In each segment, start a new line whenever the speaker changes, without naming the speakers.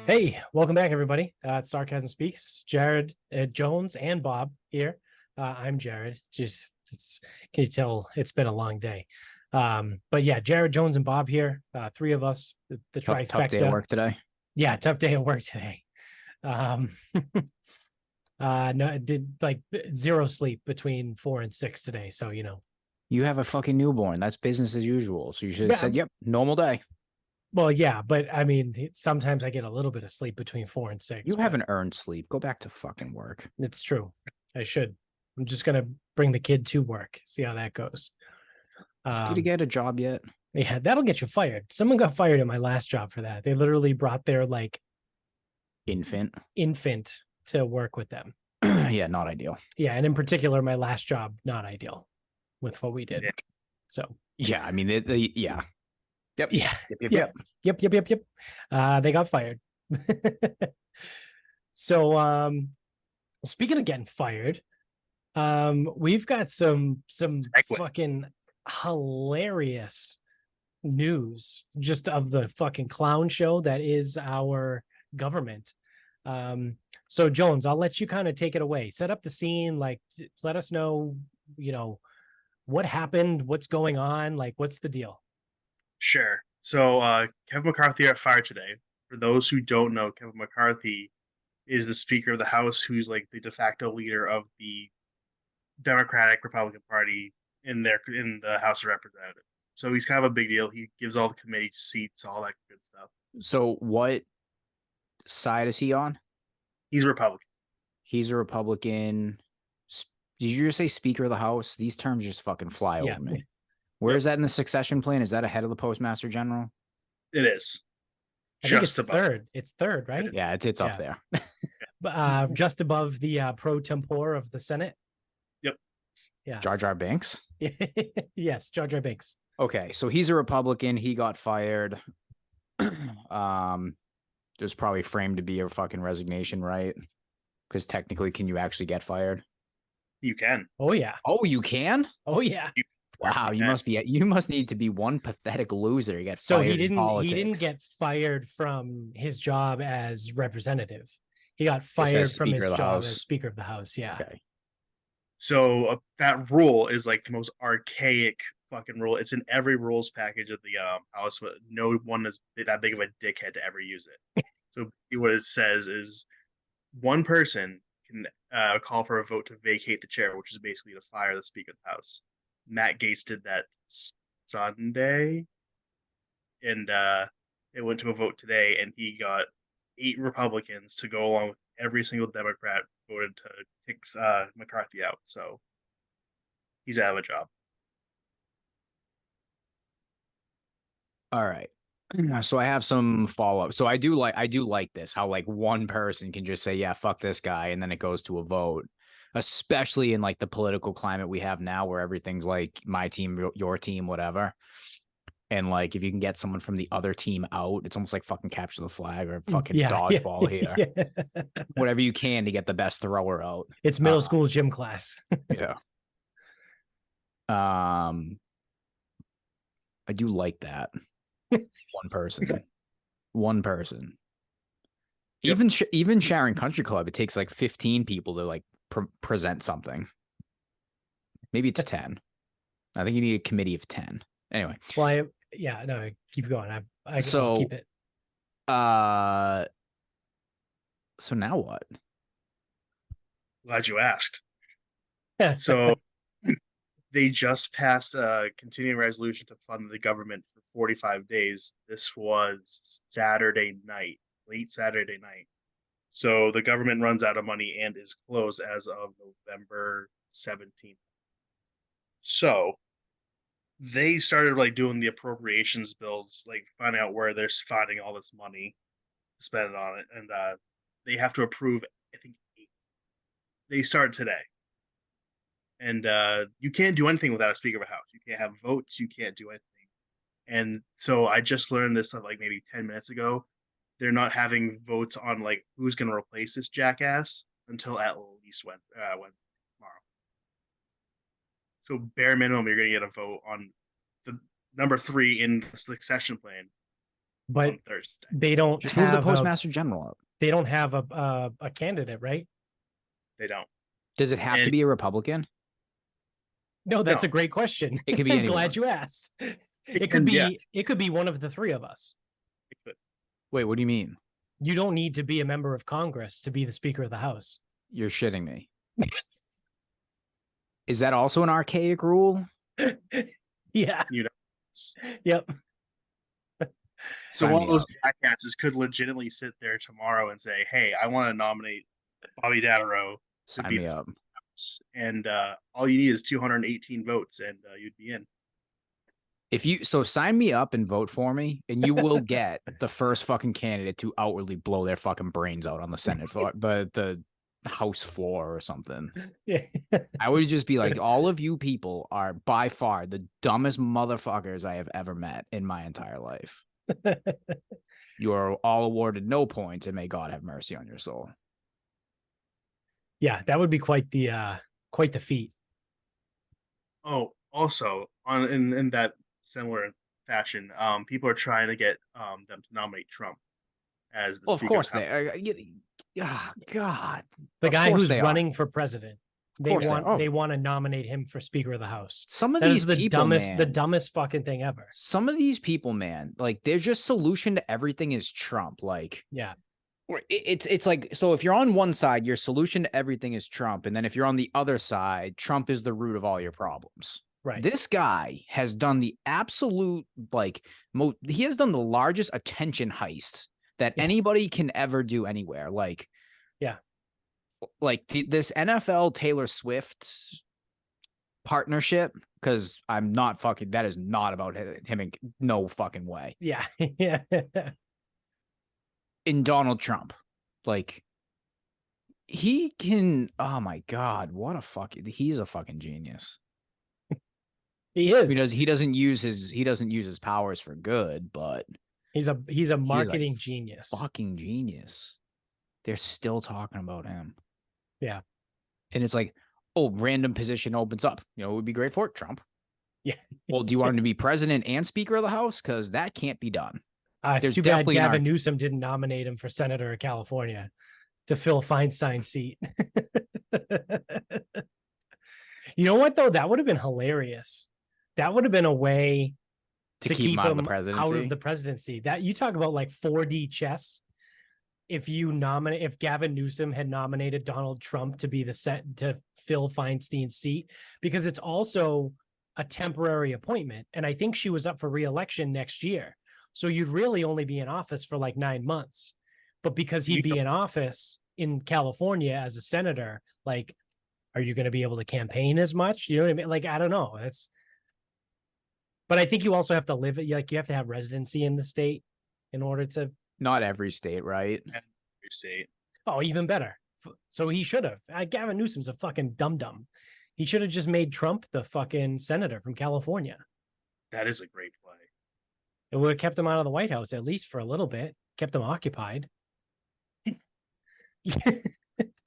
Hey, welcome back, everybody. It's Sarcasm Speaks. Jared, Jones, and Bob here. I'm Jared. Can you tell it's been a long day? But yeah, Jared, Jones, and Bob here. Three of us, the
Tough day at
trifecta.
work today.
Yeah, tough day at work today. Um, no, I did like zero sleep between 4 and 6 today. So
You have a fucking newborn. That's business as usual. So you should have
yeah.
said, "Yep, normal day."
Well, yeah, but I mean, sometimes I get a little bit of sleep between 4 and 6.
You
But
haven't earned sleep. Go back to fucking work.
it's true. I should. I'm just gonna bring the kid to work, see how that goes.
Did you get a job yet?
Yeah, that'll get you fired. Someone got fired at my last job for that. They literally brought their
Infant.
infant to work with them.
Yeah, not ideal.
Yeah, and in particular, my last job, not ideal with what we did.
Yeah.
So
Yeah, I mean, yeah. Yep.
yeah,
Yep.
They got fired. So speaking of getting fired, we've got some fucking hilarious news just of the fucking clown show that is our government. So Jones, I'll let you kind of take it away. Set up the scene, let us know, what happened, what's going on, what's the deal?
Sure. So Kevin McCarthy got fired today. For those who don't know, Kevin McCarthy is the Speaker of the House, who's like the de facto leader of the Democratic Republican Party in the House of Representatives. So he's kind of a big deal. He gives all the committee seats, all that good stuff.
So what side is he on?
He's Republican.
He's a Republican. Did you just say Speaker of the House? These terms just fucking fly over me. Where is that in the succession plan? Is that ahead of the Postmaster General?
It is.
I think it's third. It's third, right?
Yeah, it's up there.
Just above the pro tempore of the Senate.
Yep.
Yeah.
Jar Jar Binks?
Yes, Jar Jar Binks.
Okay, so he's a Republican. He got fired. It was probably framed to be a fucking resignation, right? Because technically, can you actually get fired?
You can.
Oh yeah.
Oh, you can?
Oh yeah.
Wow, you must need to be one pathetic loser to get
so
fired.
He didn't get fired from his job as representative. He got fired from his job as Speaker of the House. Yeah. Okay.
So that rule is like the most archaic fucking rule. It's in every rules package of the House, but no one is that big of a dickhead to ever use it. So what it says is one person can call for a vote to vacate the chair, which is basically to fire the Speaker of the House. Matt Gaetz did that Sunday, and it went to a vote today, and he got 8 Republicans to go along with every single Democrat voted to kick McCarthy out. So he's out of a job.
All right. So I have some follow-up. So I do like this, how like one person can just say, yeah, fuck this guy, and then it goes to a vote. Especially in like the political climate we have now where everything's like my team, your team, whatever. And like if you can get someone from the other team out, it's almost like fucking capture the flag or fucking dodgeball here. Yeah. Whatever you can to get the best thrower out.
It's middle school gym class.
Yeah. I do like that. One person. Yep. Even Sharon Country Club, it takes like 15 people to like present something. Maybe it's 10. I think you need a committee of 10. Anyway.
Well, keep going. I'll keep it.
So now what?
Glad you asked. So they just passed a continuing resolution to fund the government for 45 days. This was late Saturday night. So the government runs out of money and is closed as of November 17th. So they started like doing the appropriations bills, like finding out where they're finding all this money to spend on it. And they have to approve, I think, 8. They started today. And you can't do anything without a Speaker of a House. You can't have votes. You can't do anything. And so I just learned this like maybe 10 minutes ago. They're not having votes on like who's going to replace this jackass until at least Wednesday tomorrow. So bare minimum, you're going to get a vote on the number 3 in the succession plan
but
on Thursday.
they don't
Just move the
have
postmaster general up.
they don't have a candidate, right?
They don't.
Does it have to
And-
be a Republican?
No, that's
No.
a great question.
It could be
I'm
anyone.
glad you asked. It
can,
could be
yeah.
it could be one of the three of us.
Wait, what do you mean?
You don't need to be a member of Congress to be the Speaker of the House.
You're shitting me. Is that also an archaic rule?
Yeah.
You know.
Yep.
So
Sign
one
me
of those
up.
jackasses could legitimately sit there tomorrow and say, "Hey, I want to nominate Bobby Dattero to
Sign
be
me
the
up.
House," and all you need is 218 votes, and you'd be in.
If you sign me up and vote for me, and you will get the first fucking candidate to outwardly blow their fucking brains out on the Senate floor, the House floor or something.
Yeah.
I would just be like, all of you people are by far the dumbest motherfuckers I have ever met in my entire life. You are all awarded no points, and may God have mercy on your soul.
Yeah, that would be quite the feat.
Oh, also in that similar fashion, people are trying to get them to nominate Trump as the
Well, of
Speaker.
course they are. Oh, God.
The
Of
guy
course
who's
they are.
running for president. They
course they
want
are.
they want to nominate him for Speaker of the House.
Some of
That
these
is the
people,
dumbest
man,
fucking thing ever.
some of these people, man, like their just solution to everything is Trump. Like,
Yeah.
it's like, so if you're on one side, your solution to everything is Trump, and then if you're on the other side, Trump is the root of all your problems.
Right.
This guy has done the absolute, like, he has done the largest attention heist that anybody can ever do anywhere. Like,
yeah,
like this NFL Taylor Swift partnership, because I'm not fucking, that is not about him in no fucking way.
Yeah. Yeah.
In Donald Trump, like, he can, oh my God, what a fucking, he's a fucking genius.
He is.
He doesn't use his powers for good, but
he's a marketing
a
genius.
fucking genius. They're still talking about him.
Yeah.
And it's like, oh, random position opens up. You know, it would be great for it, Trump.
Yeah.
Well, do you want him to be president and Speaker of the House? Because that can't be done.
It's
There's
too bad
definitely
Gavin Newsom didn't nominate him for senator of California to fill Feinstein's seat. You know what, though? That would have been hilarious. That would have been a way
to keep him out of the presidency.
Out of the presidency. That you talk about like 4D chess. If Gavin Newsom had nominated Donald Trump to be to fill Feinstein's seat, because it's also a temporary appointment, and I think she was up for re-election next year. So you'd really only be in office for like 9 months. But because he'd be in office in California as a senator, like, are you going to be able to campaign as much? You know what I mean? Like, I don't know. But I think you also have to live it. Like, you have to have residency in the state in order to.
Not every state, right?
Every state.
Oh, even better. So he should have. Gavin Newsom's a fucking dum-dum. He should have just made Trump the fucking senator from California.
That is a great play.
It would have kept him out of the White House, at least for a little bit. Kept him occupied.
That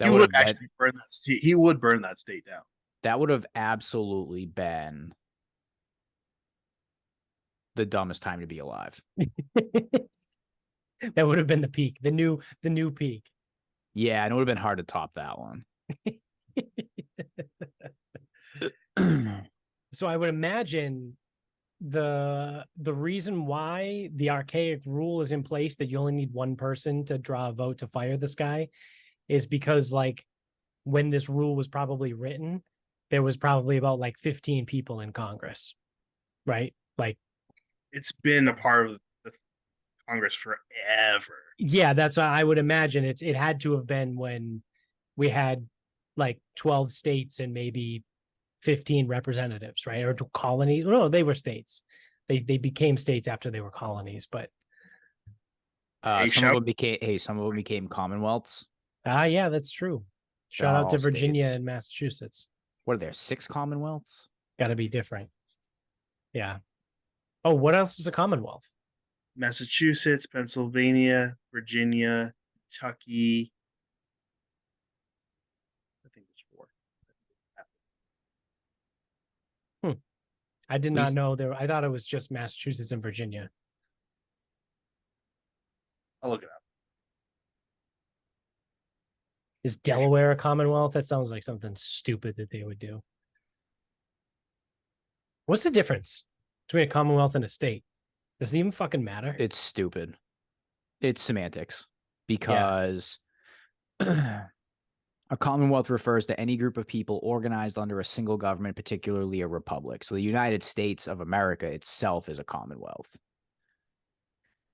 he would actually burn that state. He would burn that state down.
That would have absolutely been the dumbest time to be alive.
That would have been the peak, the new peak.
Yeah, and it would have been hard to top that one.
So I would imagine the reason why the archaic rule is in place that you only need one person to draw a vote to fire this guy is because, like, when this rule was probably written, there was probably about like 15 people in Congress, right? Like,
it's been a part of the Congress forever.
Yeah, that's what I would imagine. It had to have been when we had like 12 states and maybe 15 representatives, right? Or colonies. No, they were states. They became states after they were colonies, but
some of them became commonwealths.
Yeah, that's true. Shout out to Virginia
states.
and Massachusetts.
What are there, 6 commonwealths?
Got to be different. Yeah. Oh, what else is a commonwealth?
Massachusetts, Pennsylvania, Virginia, Kentucky. I think there's 4.
I did not know there. I thought it was just Massachusetts and Virginia.
I'll look it up.
Is Delaware a Commonwealth? That sounds like something stupid that they would do. What's the difference between a Commonwealth and a state? Does it even fucking matter?
It's stupid. It's semantics because a commonwealth refers to any group of people organized under a single government, particularly a republic. So the United States of America itself is a commonwealth.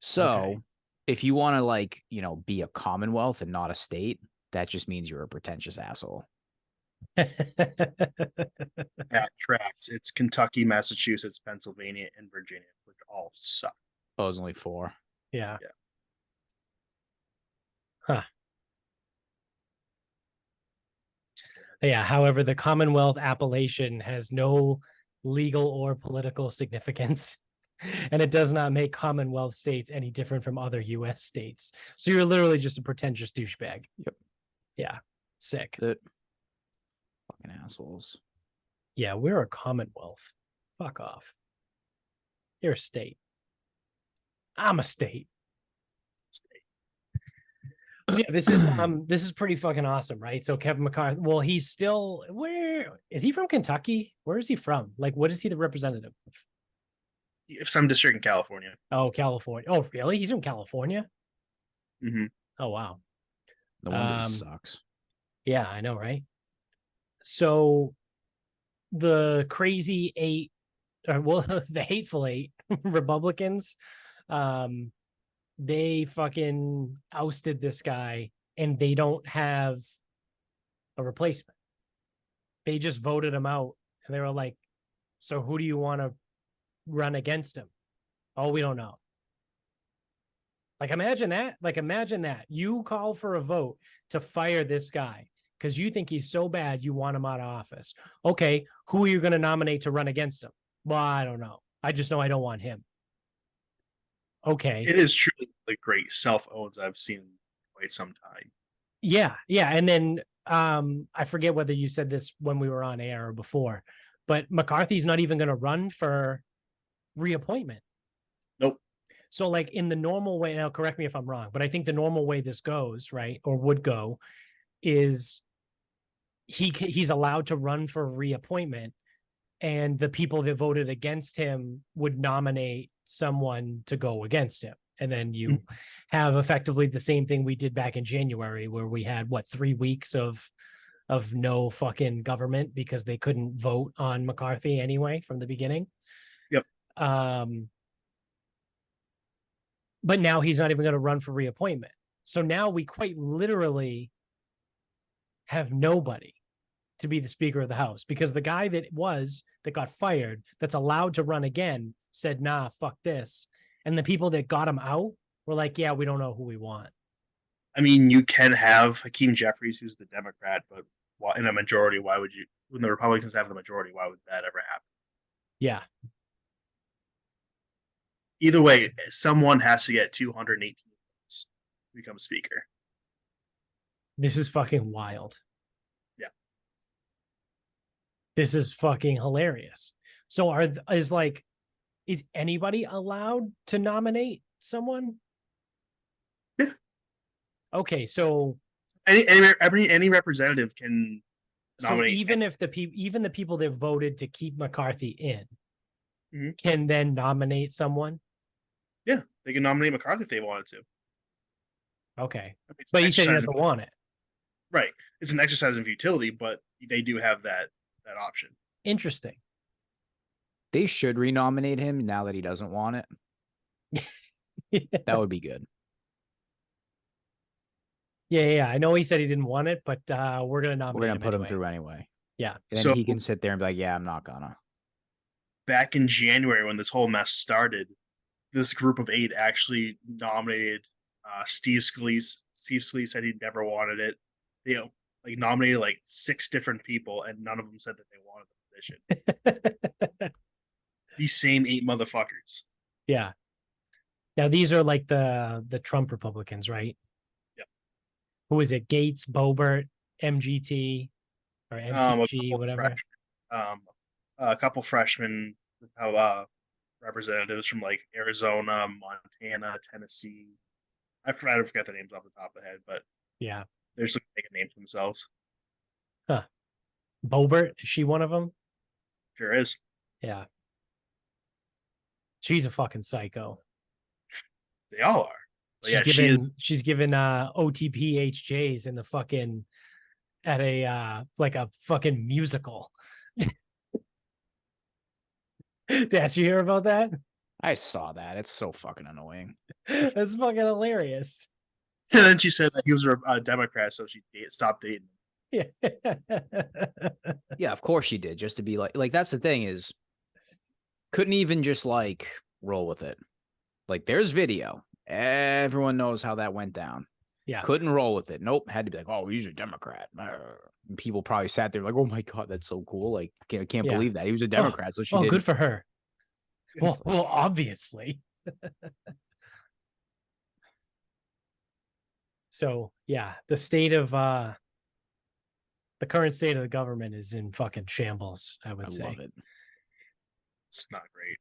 So if you want to, like, you know, be a commonwealth and not a state, that just means you're a pretentious asshole.
That tracks. It's Kentucky, Massachusetts, Pennsylvania, and Virginia, which all suck.
Oh, there's only 4.
Yeah.
Yeah.
Huh. Yeah. However, the Commonwealth appellation has no legal or political significance, and it does not make Commonwealth states any different from other U.S. states. So you're literally just a pretentious douchebag.
Yep.
Yeah. Sick.
That fucking assholes.
Yeah, we're a Commonwealth. Fuck off. You're a state. I'm a state. So yeah, this is pretty fucking awesome, right? So Kevin McCarthy, well, he's still, where is he from? Kentucky? Where is he from? Like, what is he the representative of?
Some district in California.
Oh, California. Oh, really? He's from California?
Mm-hmm.
Oh, wow.
No wonder he sucks.
Yeah, I know, right? So the crazy 8, well, the hateful 8 Republicans, they fucking ousted this guy, and they don't have a replacement. They just voted him out, and they were like, so who do you want to run against him? Oh, we don't know. Like, imagine that. Like, imagine that. You call for a vote to fire this guy because you think he's so bad you want him out of office. Okay, who are you going to nominate to run against him? Well, I don't know. I just know I don't want him. Okay.
It is truly the great self-owns I've seen in quite some time.
Yeah, yeah. And then I forget whether you said this when we were on air or before, but McCarthy's not even going to run for reappointment.
Nope.
So, like, in the normal way, now correct me if I'm wrong, but I think the normal way this goes, right, or would go, is he's allowed to run for reappointment, and the people that voted against him would nominate someone to go against him. And then you have effectively the same thing we did back in January, where we had 3 weeks of no fucking government because they couldn't vote on McCarthy anyway from the beginning.
Yep.
But now he's not even going to run for reappointment. So now we quite literally have nobody to be the Speaker of the House, because the guy that got fired, that's allowed to run again, said, nah, fuck this. And the people that got him out were like, yeah, we don't know who we want.
I mean, you can have Hakeem Jeffries, who's the Democrat, but in a majority, why would you, when the Republicans have the majority, why would that ever happen?
Yeah.
Either way, someone has to get 218 votes to become Speaker.
This is fucking wild.
Yeah.
This is fucking hilarious. So is anybody allowed to nominate someone?
Yeah.
Okay, so
any representative can nominate.
So even if even the people that voted to keep McCarthy in can then nominate someone?
Yeah, they can nominate McCarthy if they wanted to.
Okay. But he said he doesn't want it.
Right. It's an exercise of futility, but they do have that option.
Interesting.
They should renominate him now that he doesn't want it. Yeah. That would be good.
Yeah. I know he said he didn't want it, but we're going to nominate him.
We're going to put
anyway.
him through anyway.
Yeah.
And then he can sit there and be like, yeah, I'm not gonna.
Back in January, when this whole mess started, this group of 8 actually nominated Steve Scalise. Steve Scalise said he never wanted it. They nominated 6 different people, and none of them said that they wanted the position. These same 8 motherfuckers.
Yeah. Now these are like the Trump Republicans, right?
Yeah.
Who is it? Gates, Boebert, MGT, or MTG, whatever.
A couple freshmen, representatives from Arizona, Montana, Tennessee. I forget the names off the top of the head, but
Yeah.
they're just making names for themselves.
Huh. Bobert, is she one of them?
Sure is.
Yeah. She's a fucking psycho.
They all are. But yeah, she is.
She's given OTP HJs in the fucking at a like a fucking musical. Did you hear about that?
I saw that. It's so fucking annoying.
That's fucking hilarious.
And then she said that he was a Democrat, so she stopped dating him.
Yeah.
Yeah, of course she did. Just to be like that's the thing is, couldn't even just like roll with it. Like there's video. Everyone knows how that went down.
Yeah.
Couldn't roll with it. Nope. Had to be like, oh, he's a Democrat. And people probably sat there like, oh my God, that's so cool. Like, I can't
Yeah.
believe that. He was a Democrat. So she
Oh,
did.
good for her. Well, obviously. So yeah, the current state of the government is in fucking shambles, I would say.
Love it.
It's not great.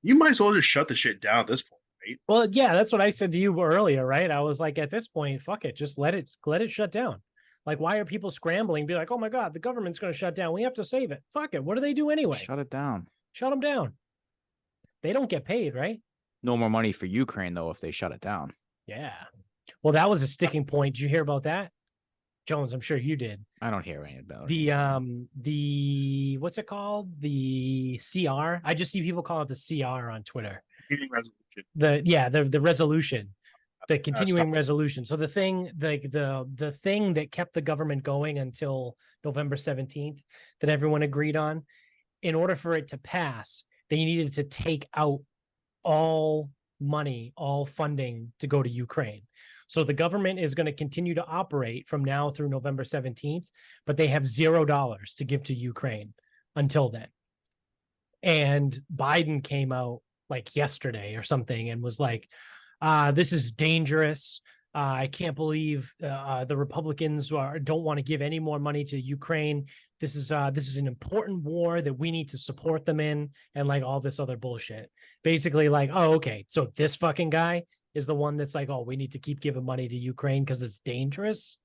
You might as well just shut the shit down at this point, right?
Well, yeah, that's what I said to you earlier, right? I was like, at this point, fuck it, just let it shut down. Like, why are people scrambling? Be like, oh my God, the government's going to shut down. We have to save it. Fuck it. What do they do anyway?
Shut it down.
Shut them down. They don't get paid, right?
No more money for Ukraine though if they shut it down.
Yeah. Well, that was a sticking point. Did you hear about that, Jones? I'm sure you did.
I don't hear any about
the what's it called? The CR. I just see people call it the CR on Twitter.
Resolution.
The resolution, the continuing resolution. So the thing, like the thing that kept the government going until November 17th, that everyone agreed on, in order for it to pass, they needed to take out all money, all funding to go to Ukraine. So the government is going to continue to operate from now through November 17th, but they have $0 to give to Ukraine until then. And Biden came out like yesterday or something and was like, this is dangerous. I can't believe the Republicans don't want to give any more money to Ukraine. This is an important war that we need to support them in, and like all this other bullshit. Basically, like, oh, okay, so this fucking guy is the one that's like, oh, we need to keep giving money to Ukraine because it's dangerous.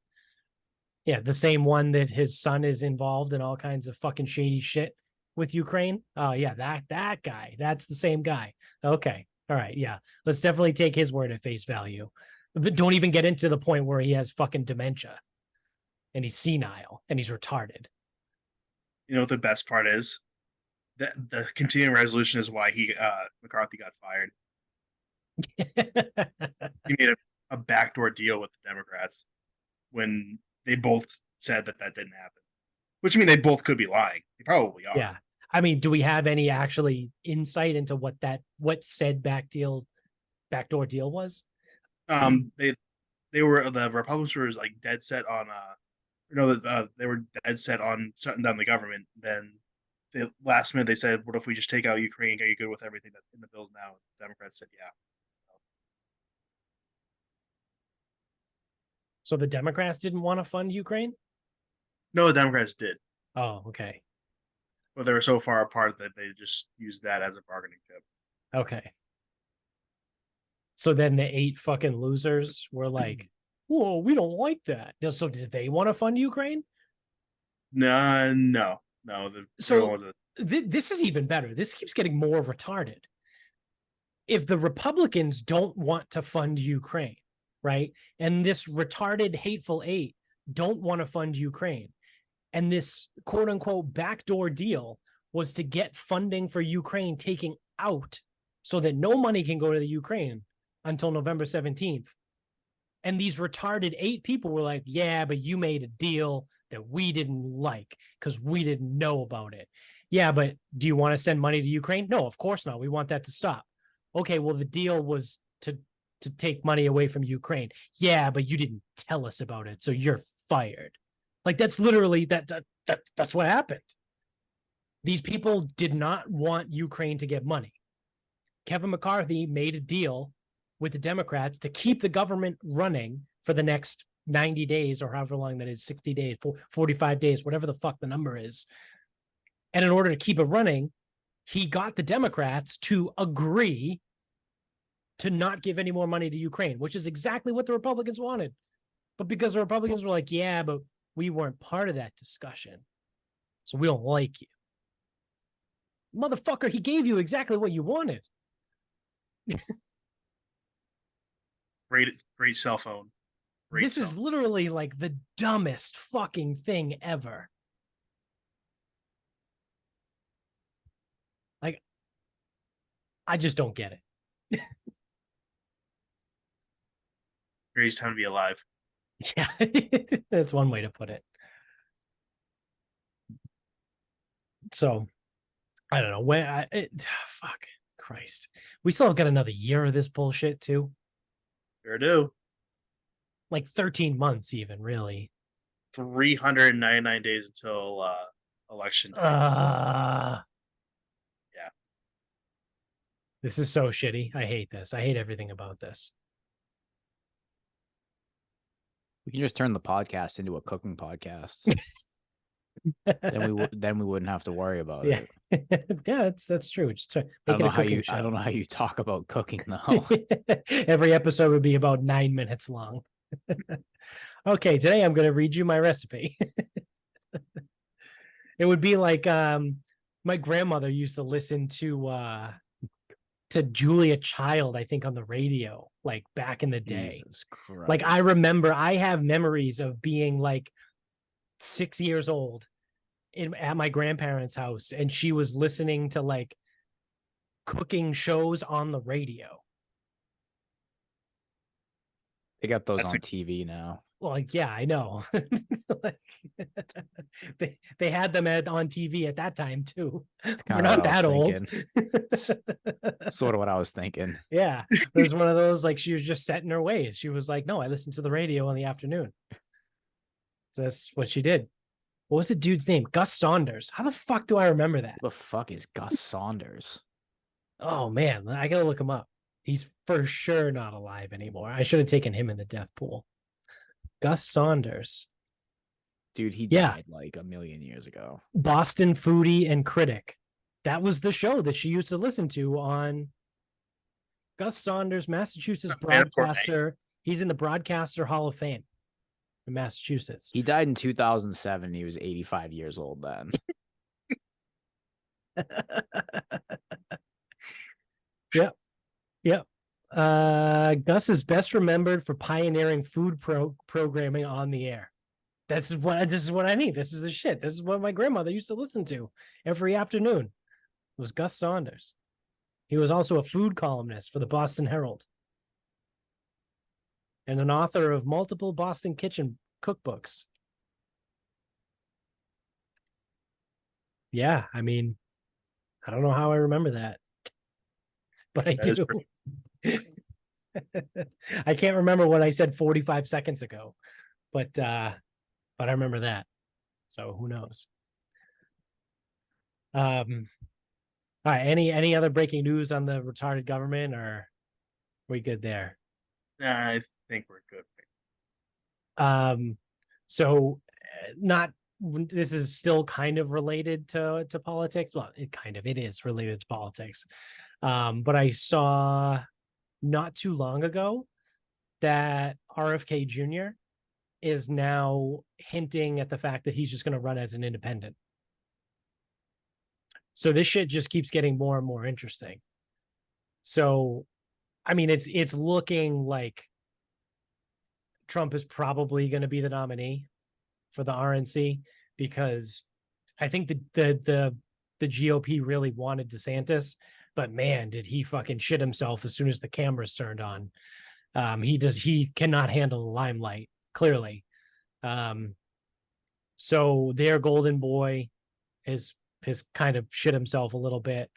Yeah, the same one that his son is involved in all kinds of fucking shady shit with Ukraine. Oh yeah, that guy. That's the same guy. Okay, all right, yeah. Let's definitely take his word at face value. But don't even get into the point where he has fucking dementia and he's senile and he's retarded.
You know what the best part is? The continuing resolution is why McCarthy got fired. He made a backdoor deal with the Democrats when they both said that didn't happen. Which, I mean, they both could be lying. They probably are.
Yeah. I mean, do we have any actually insight into what said backdoor deal was?
They were, the Republicans were like dead set on they were dead set on shutting down the government. Then the last minute they said, "What if we just take out Ukraine? Are you good with everything that's in the bills now?" The Democrats said, "Yeah."
So the Democrats didn't want to fund Ukraine?
No, the Democrats did.
Oh, okay.
But they were so far apart that they just used that as a bargaining chip.
Okay. So then the 8 fucking losers were like, whoa, we don't like that. So did they want to fund Ukraine?
No.
This is even better. This keeps getting more retarded. If the Republicans don't want to fund Ukraine, right? And this retarded, hateful 8 don't want to fund Ukraine. And this quote unquote backdoor deal was to get funding for Ukraine taken out so that no money can go to the Ukraine until November 17th. And these retarded 8 people were like, yeah, but you made a deal that we didn't like because we didn't know about it. Yeah, but do you want to send money to Ukraine? No, of course not. We want that to stop. Okay, well, the deal was to take money away from Ukraine. Yeah, but you didn't tell us about it, so you're fired. Like, that's literally that's what happened. These people did not want Ukraine to get money. Kevin McCarthy made a deal with the Democrats to keep the government running for the next 90 days or however long that is, 60 days, 45 days, whatever the fuck the number is. And in order to keep it running, he got the Democrats to agree to not give any more money to Ukraine, which is exactly what the Republicans wanted. But because the Republicans were like, yeah, but we weren't part of that discussion, so we don't like you. Motherfucker, he gave you exactly what you wanted.
Great cell phone.
This is literally like the dumbest fucking thing ever. Like, I just don't get it.
Great time to be alive.
Yeah, that's one way to put it. So, I don't know when fuck Christ. We still have got another year of this bullshit too.
Sure do.
Like 13 months even, really.
399 days until election day.
Yeah.
This
is so shitty. I hate this. I hate everything about this.
We can just turn the podcast into a cooking podcast. then we wouldn't have to worry about it.
Yeah, that's true. Just
I don't know how you talk about cooking though.
Every episode would be about 9 minutes long. Okay, today I'm going to read you my recipe. It would be like my grandmother used to listen to Julia Child, I think, on the radio, like back in the day.
Jesus Christ.
Like I remember, I have memories of being like 6 years old at my grandparents' house, and she was listening to like cooking shows on the radio.
They got those on TV now.
Well, like, yeah, I know. Like, they had them on TV at that time too. We're not that old.
Sort of what I was thinking.
Yeah, it was one of those, like, she was just set in her ways. She was like, no, I listened to the radio in the afternoon. So that's what she did. What was the dude's name? Gus Saunders. How the fuck do I remember that?
Who the fuck is Gus Saunders?
Oh man, I gotta look him up. He's for sure not alive anymore. I should have taken him in the death pool. Gus Saunders.
Dude, he died like a million years ago.
Boston foodie and critic. That was the show that she used to listen to on Gus Saunders, Massachusetts broadcaster. He's in the Broadcaster Hall of Fame in Massachusetts.
He died in 2007. He was 85 years old then.
Yep. Yep. Gus is best remembered for pioneering food programming on the air. This is what I mean. This is the shit. This is what my grandmother used to listen to every afternoon. It was Gus Saunders. He was also a food columnist for the Boston Herald and an author of multiple Boston kitchen cookbooks. Yeah, I mean, I don't know how I remember that, but I do. I can't remember what I said 45 seconds ago, but I remember that. So who knows? All right. Any other breaking news on the retarded government, or are we good there?
I think we're good.
So not, this is still kind of related to politics. Well, it is related to politics. But I saw not too long ago that RFK Jr. is now hinting at the fact that he's just going to run as an independent. So this shit just keeps getting more and more interesting. So, I mean, it's looking like Trump is probably going to be the nominee for the RNC, because I think the GOP really wanted DeSantis, but man, did he fucking shit himself as soon as the cameras turned on. He cannot handle the limelight, clearly. So their golden boy has kind of shit himself a little bit.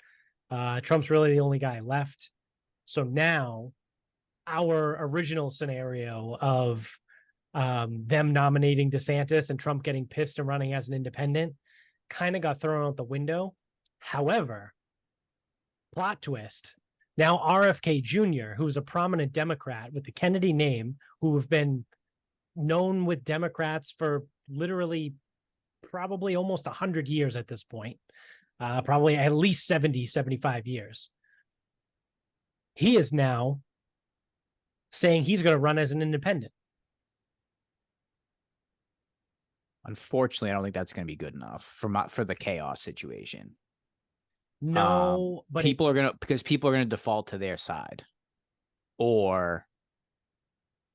Trump's really the only guy left. So now our original scenario of them nominating DeSantis and Trump getting pissed and running as an independent kind of got thrown out the window. However, plot twist, now RFK Jr., who's a prominent Democrat with the Kennedy name, who have been known with Democrats for literally probably almost 100 years at this point, probably at least 70, 75 years. He is now saying he's going to run as an independent.
Unfortunately, I don't think that's going to be good enough for the chaos situation.
No, but
people are gonna default to their side, or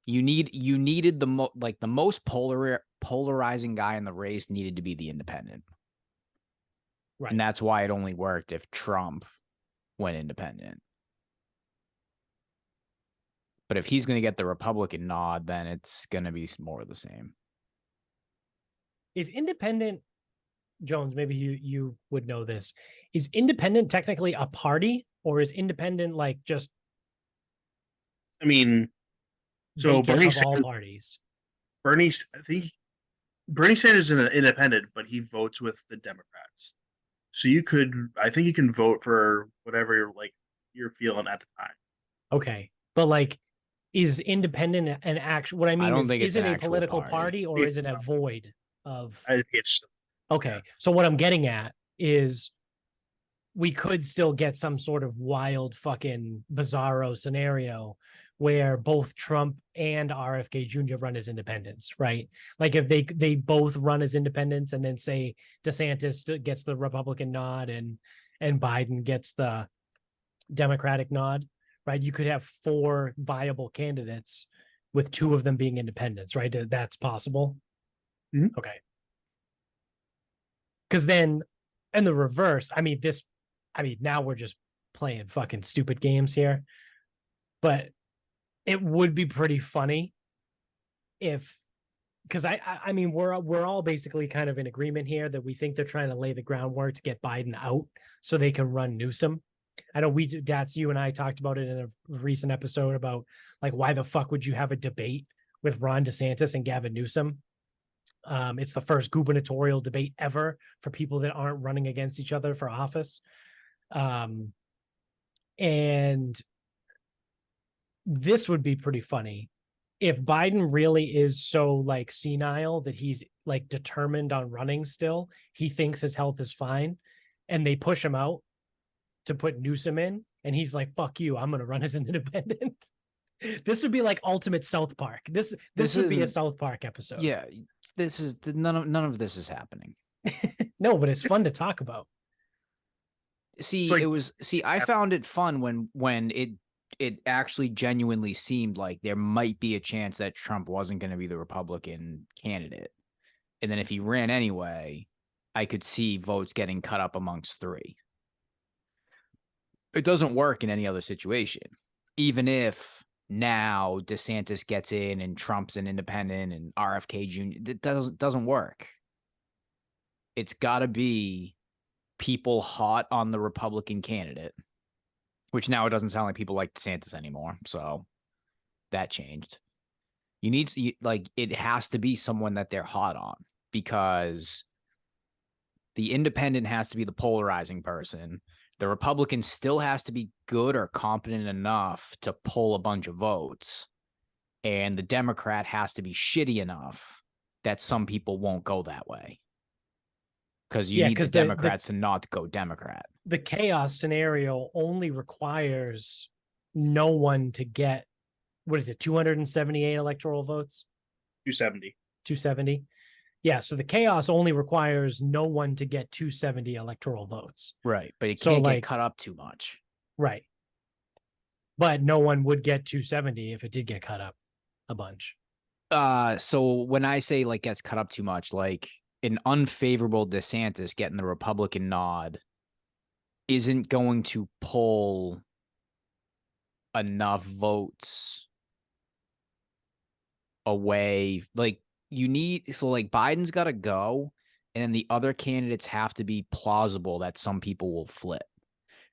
you needed the most polarizing guy in the race needed to be the independent,
right.
And that's why it only worked if Trump went independent. But if he's gonna get the Republican nod, then it's gonna be more of the same.
Is independent, Jones, maybe you would know this. Is independent technically a party, or is independent like just?
I mean, so
Bernie of all parties.
I think Bernie Sanders is an independent, but he votes with the Democrats. So I think you can vote for whatever you're feeling at the time.
Okay, but like, is independent an actual? What I mean is it a political party, or is it a void of?
I think it's
okay. Yeah. So what I'm getting at is we could still get some sort of wild fucking bizarro scenario where both Trump and RFK Jr. run as independents, right? Like if they both run as independents and then say DeSantis gets the Republican nod and Biden gets the Democratic nod, right? You could have 4 viable candidates with 2 of them being independents, right? That's possible.
Mm-hmm.
Okay. Because then, in the reverse, now we're just playing fucking stupid games here, but it would be pretty funny if, because I mean, we're all basically kind of in agreement here that we think they're trying to lay the groundwork to get Biden out so they can run Newsom. I know Dats, you and I talked about it in a recent episode about like, why the fuck would you have a debate with Ron DeSantis and Gavin Newsom? It's the first gubernatorial debate ever for people that aren't running against each other for office. And this would be pretty funny if Biden really is so like senile that he's like determined on running still. He thinks his health is fine, and they push him out to put Newsom in, and he's like, "Fuck you, I'm going to run as an independent." This would be like ultimate South Park. This would be a South Park episode.
Yeah, this is none of this is happening.
No, but it's fun to talk about.
I found it fun when it actually genuinely seemed like there might be a chance that Trump wasn't going to be the Republican candidate. And then if he ran anyway, I could see votes getting cut up amongst 3. It doesn't work in any other situation. Even if now DeSantis gets in and Trump's an independent and RFK Jr., it doesn't work. It's got to be people hot on the Republican candidate, which now it doesn't sound like people like DeSantis anymore. So that changed. It has to be someone that they're hot on, because the independent has to be the polarizing person. The Republican still has to be good or competent enough to pull a bunch of votes. And the Democrat has to be shitty enough that some people won't go that way. Because you need the Democrats to not go Democrat.
The chaos scenario only requires no one to get, 278 electoral votes?
270.
270. Yeah, so the chaos only requires no one to get 270 electoral votes.
Right, but it can't get cut up too much.
Right. But no one would get 270 if it did get cut up a bunch.
So when I say like gets cut up too much, like an unfavorable DeSantis getting the Republican nod isn't going to pull enough votes away. Like Biden's got to go, and the other candidates have to be plausible that some people will flip.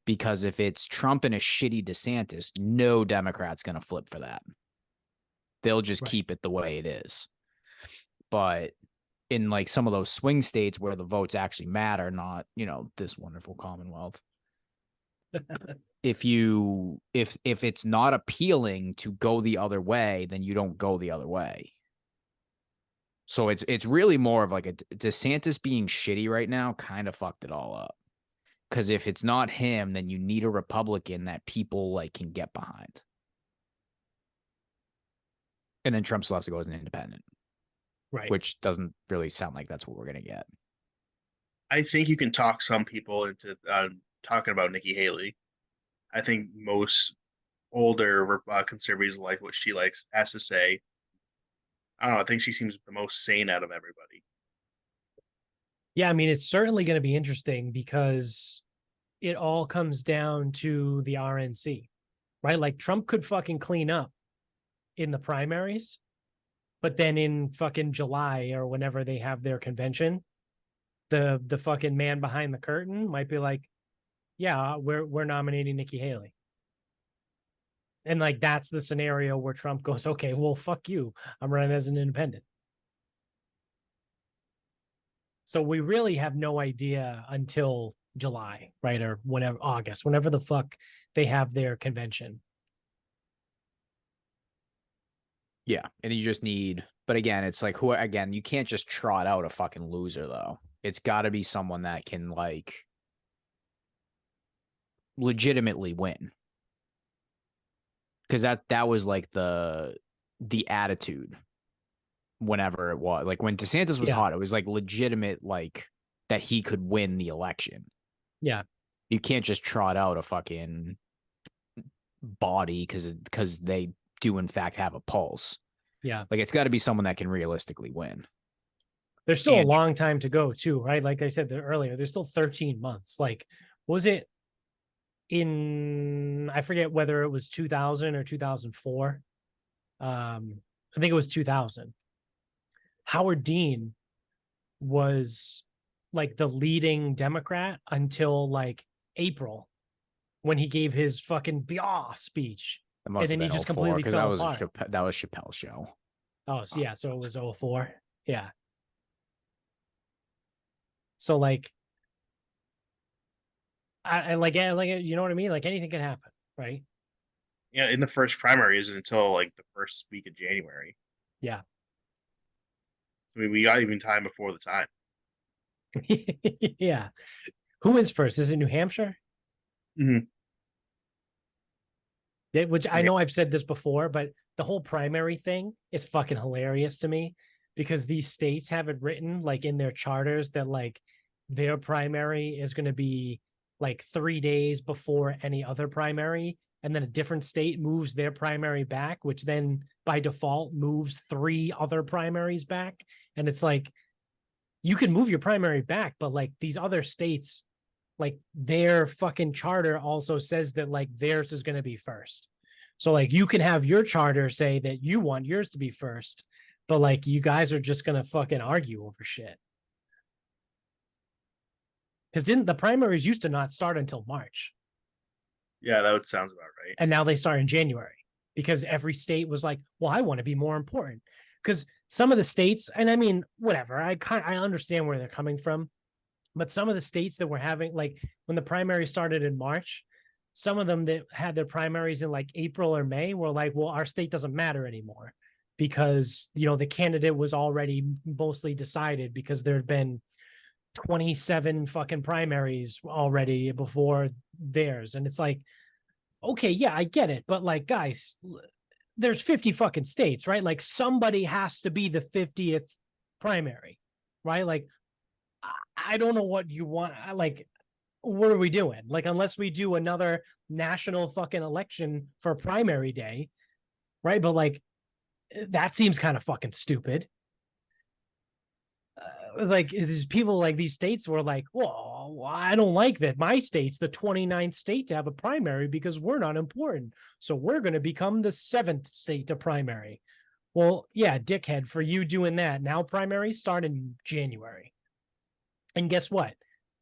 Because if it's Trump and a shitty DeSantis, no Democrat's going to flip for that. They'll just keep it the way it is. But in like some of those swing states where the votes actually matter, not, this wonderful Commonwealth. If it's not appealing to go the other way, then you don't go the other way. So it's really more of like a DeSantis being shitty right now kind of fucked it all up. Because if it's not him, then you need a Republican that people like can get behind. And then Trump still has to go as an independent.
Right.
Which doesn't really sound like that's what we're going to get.
I think you can talk some people into talking about Nikki Haley. I think most older conservatives like what she has to say. I don't know. I think she seems the most sane out of everybody.
Yeah, I mean, it's certainly going to be interesting because it all comes down to the RNC, right? Like Trump could fucking clean up in the primaries, but then in fucking July or whenever they have their convention, the fucking man behind the curtain might be like, yeah, we're nominating Nikki Haley. And like that's the scenario where Trump goes, okay, well, fuck you. I'm running as an independent. So we really have no idea until July, right? Or whenever, August, whenever the fuck they have their convention.
Yeah. And you just need, but again, it's like, who, again, you can't just trot out a fucking loser, though. It's got to be someone that can, like, legitimately win. Because that was like the attitude whenever it was. Like when DeSantis was hot, it was like legitimate, like that he could win the election.
Yeah.
You can't just trot out a fucking body because they do in fact have a pulse.
Yeah.
Like it's got to be someone that can realistically win.
There's still a long time to go too, right? Like I said earlier, there's still 13 months. Like, was it in, I forget whether it was 2000 or 2004. I think it was 2000. Howard Dean was like the leading Democrat until like April when he gave his fucking speech. And then he just completely fell apart.
That was Chappelle's show.
Oh, so yeah. So it was 04. Yeah. So like, I like, you know what I mean? Like anything can happen, right?
Yeah, in the first primary isn't until like the first week of January.
Yeah.
I mean, we got even time before the time.
Yeah. Who is first? Is it New Hampshire?
Mm-hmm.
Which I know I've said this before, but the whole primary thing is fucking hilarious to me because these states have it written like in their charters that like their primary is going to be like 3 days before any other primary. And then a different state moves their primary back, which then by default moves 3 other primaries back. And it's like, you can move your primary back, but like these other states, like their fucking charter also says that like theirs is going to be first. So like you can have your charter say that you want yours to be first, but like you guys are just going to fucking argue over shit. Because didn't the primaries used to not start until March?
Yeah, that sounds about right.
And now they start in January because every state was like, well, I want to be more important. Because some of the states, and I mean, whatever, I understand where they're coming from. But some of the states that were having, like when the primary started in March, some of them that had their primaries in like April or May were like, well, our state doesn't matter anymore because, you know, the candidate was already mostly decided because there had been 27 fucking primaries already before theirs. And it's like, okay, yeah, I get it. But like, guys, there's 50 fucking states, right? Like somebody has to be the 50th primary, right? Like, I don't know what you want. Like, what are we doing? Like, unless we do another national fucking election for primary day, right? But like, that seems kind of fucking stupid. Like, these people, like these states were like, well, I don't like that. My state's the 29th state to have a primary because we're not important. So we're going to become the 7th state to primary. Well, yeah, dickhead, for you doing that. Now primaries start in January. And guess what?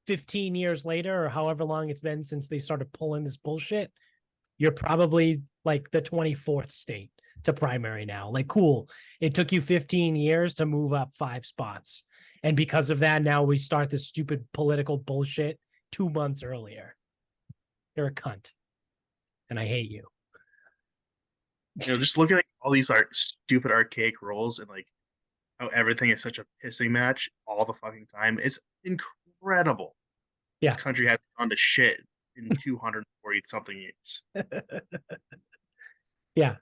15 years later, or however long it's been since they started pulling this bullshit, you're probably like the 24th state to primary now. Like, cool. It took you 15 years to move up 5 spots. And because of that, now we start this stupid political bullshit 2 months earlier. You're a cunt. And I hate you.
You know, just looking at all these stupid archaic rules and like how everything is such a pissing match all the fucking time. It's incredible.
Yeah.
This country has gone to shit in 240 something years.
Yeah.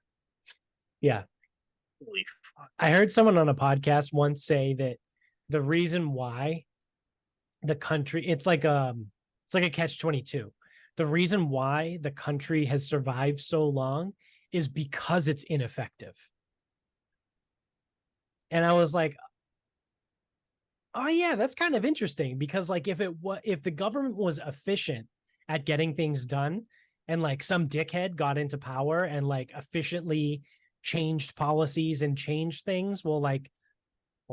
Yeah.
Holy fuck.
I heard someone on a podcast once say that the reason why the country, it's like a catch-22. The reason why the country has survived so long is because it's ineffective. And I was like, oh yeah, that's kind of interesting, because like if the government was efficient at getting things done, and like some dickhead got into power and like efficiently changed policies and changed things, well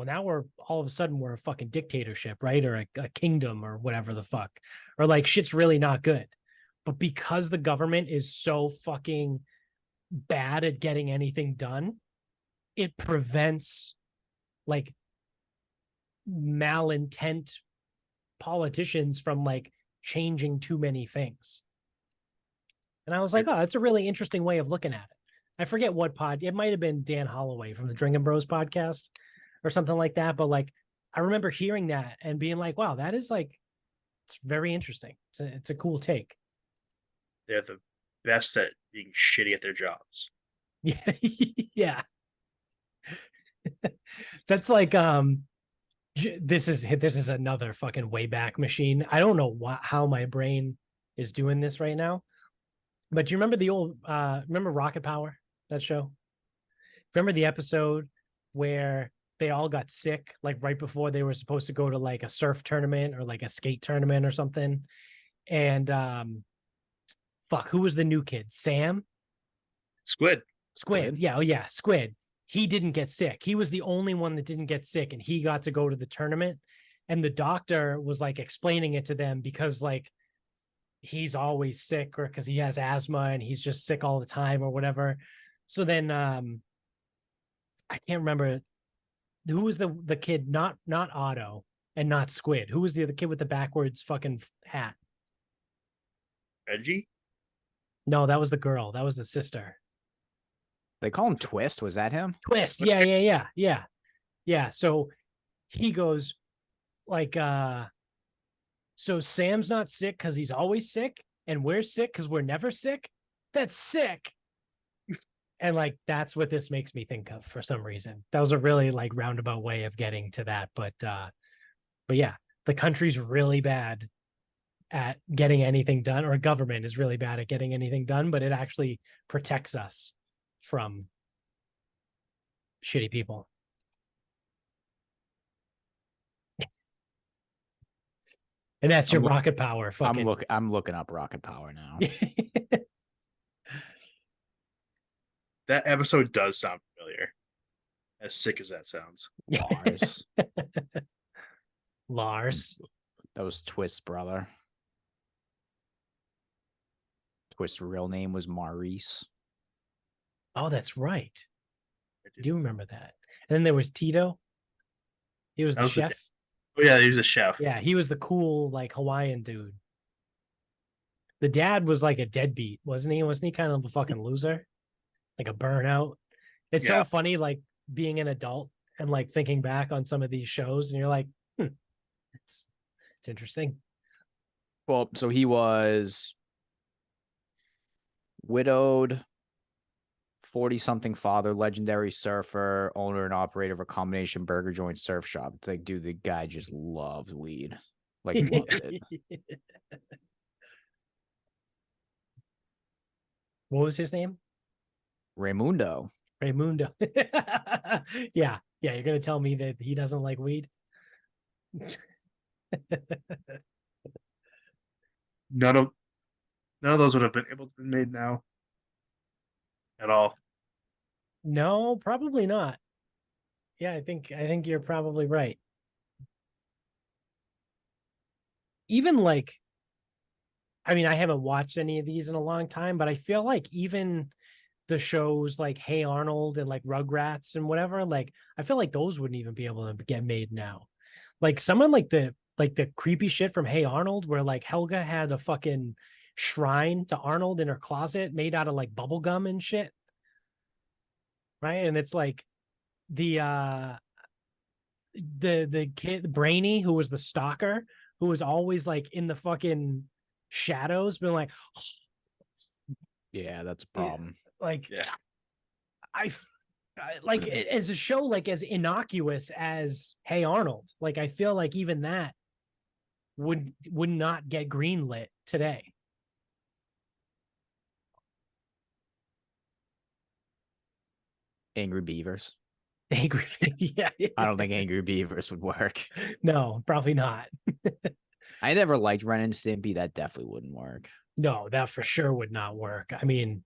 now we're all of a sudden we're a fucking dictatorship, right? Or a kingdom or whatever the fuck. Or like shit's really not good. But because the government is so fucking bad at getting anything done, it prevents like malintent politicians from like changing too many things. And I was like, oh, that's a really interesting way of looking at it. I forget what it might have been Dan Holloway from the Drinking Bros podcast or something like that. But like, I remember hearing that and being like, wow, that is like, it's very interesting. It's a cool take.
They're the best at being shitty at their jobs.
Yeah. Yeah. That's like, this is another fucking Wayback Machine. I don't know how my brain is doing this right now. But do you remember the old remember Rocket Power, that show? Remember the episode where they all got sick like right before they were supposed to go to like a surf tournament or like a skate tournament or something? And fuck, who was the new kid? Sam?
Squid.
Yeah, oh yeah, Squid. He didn't get sick. He was the only one that didn't get sick, and he got to go to the tournament. And the doctor was like explaining it to them because like he's always sick, or because he has asthma and he's just sick all the time or whatever. So then I can't remember who was the kid, not Otto and not Squid. Who was the other kid with the backwards fucking hat?
Reggie?
No, that was the girl. That was the sister.
They call him Twist. Was that him?
Twist. Yeah. So he goes like, so Sam's not sick because he's always sick, and we're sick because we're never sick. That's sick. And like, that's what this makes me think of for some reason. That was a really like roundabout way of getting to that. But yeah, the country's really bad at getting anything done, or government is really bad at getting anything done, but it actually protects us from shitty people. And that's your Rocket Power. Fucking.
I'm looking up Rocket Power now.
That episode does sound familiar. As sick as that sounds.
Lars.
That was Twist's brother. Twist's real name was Maurice.
Oh, that's right. I do remember that. And then there was Tito. He was the chef.
Oh yeah, he was a chef.
Yeah, he was the cool like Hawaiian dude. The dad was like a deadbeat, wasn't he? Wasn't he kind of a fucking loser? Like a burnout. It's so funny, like being an adult and like thinking back on some of these shows, and you're like, it's interesting.
Well, so he was widowed, 40-something father, legendary surfer, owner and operator of a combination burger joint surf shop. It's like, dude, the guy just loves weed. Like, loved it.
What was his name?
Raymundo.
Yeah. You're gonna tell me that he doesn't like weed?
None of those would have been able to be made now. At all.
No, probably not. Yeah, I think you're probably right. Even like, I mean, I haven't watched any of these in a long time, but I feel like even the shows like Hey Arnold and like Rugrats and whatever, like I feel like those wouldn't even be able to get made now. Like someone like the creepy shit from Hey Arnold, where like Helga had a fucking shrine to Arnold in her closet made out of like bubble gum and shit. Right. And it's like the kid Brainy, who was the stalker, who was always like in the fucking shadows, been like,
yeah, that's a problem.
Like, I like as a show, like as innocuous as Hey Arnold, like I feel like even that would not get greenlit today.
Angry Beavers.
Angry, yeah.
I don't think Angry Beavers would work.
No, probably not.
I never liked Ren and Stimpy. That definitely wouldn't work.
No, that for sure would not work. I mean,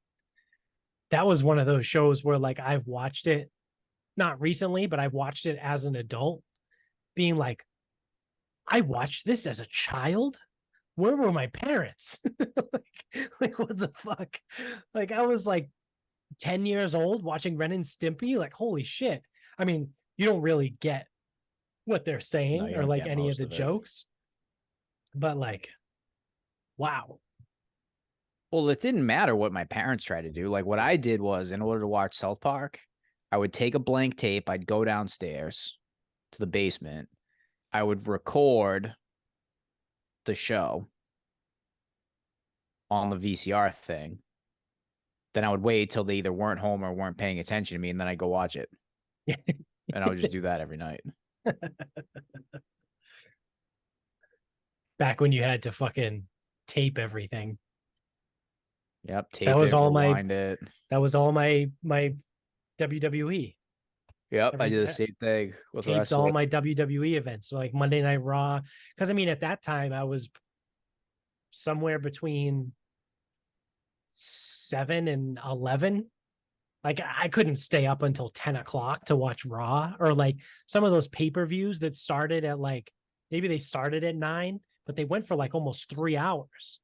that was one of those shows where like I've watched it, not recently, but I've watched it as an adult, being like, I watched this as a child. Where were my parents? like what the fuck? Like I was like 10 years old watching Ren and Stimpy. Like, holy shit. I mean, you don't really get what they're saying
you
or
don't
like
get
any of
most
the
of it.
jokes. But like, wow.
Well, it didn't matter what my parents tried to do. Like what I did was, in order to watch South Park, I would take a blank tape, I'd go downstairs to the basement, I would record the show on the VCR thing. Then I would wait till they either weren't home or weren't paying attention to me, and then I'd go watch it. And I would just do that every night.
Back when you had to fucking tape everything.
Yep, tape
That was
it,
all
rewind it.
That was all my WWE.
Yep, I did the same thing with
Taped
wrestling.
all my WWE events, so like Monday Night Raw. Because I mean, at that time, I was somewhere between 7 and 11. Like I couldn't stay up until 10 o'clock to watch Raw, or like some of those pay-per-views that started at like, maybe they started at 9, but they went for like almost 3 hours.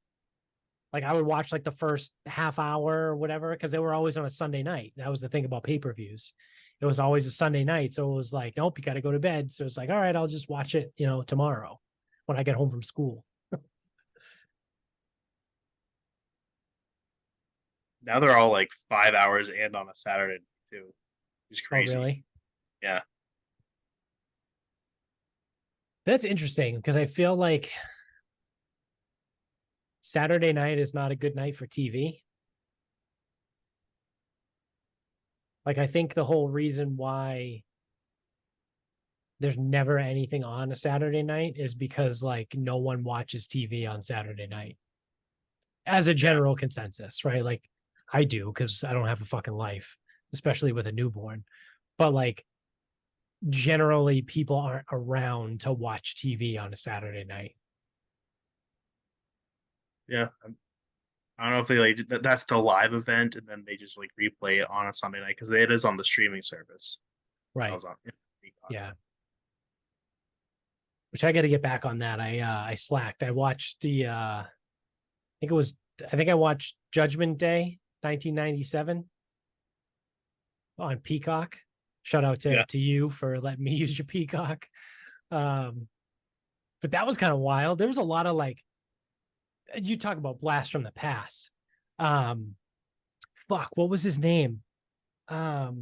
Like I would watch like the first half hour or whatever, because they were always on a Sunday night. That was the thing about pay-per-views. It was always a Sunday night. So it was like, nope, you got to go to bed. So it's like, all right, I'll just watch it, tomorrow when I get home from school.
Now they're all like 5 hours and on a Saturday too. It's crazy.
Oh, really?
Yeah.
That's interesting because I feel like Saturday night is not a good night for TV. Like, I think the whole reason why there's never anything on a Saturday night is because like no one watches TV on Saturday night as a general consensus, right? Like I do because I don't have a fucking life, especially with a newborn. But like generally people aren't around to watch TV on a Saturday night.
Yeah. I don't know if they like that's the live event and then they just like replay it on a Sunday night because it is on the streaming service.
Right.
On,
yeah. Which I got to get back on that. I slacked. I watched I think I watched Judgment Day 1997 on Peacock. Shout out to you for letting me use your Peacock. But that was kind of wild. There was a lot of like, you talk about blast from the past. Fuck, what was his name? It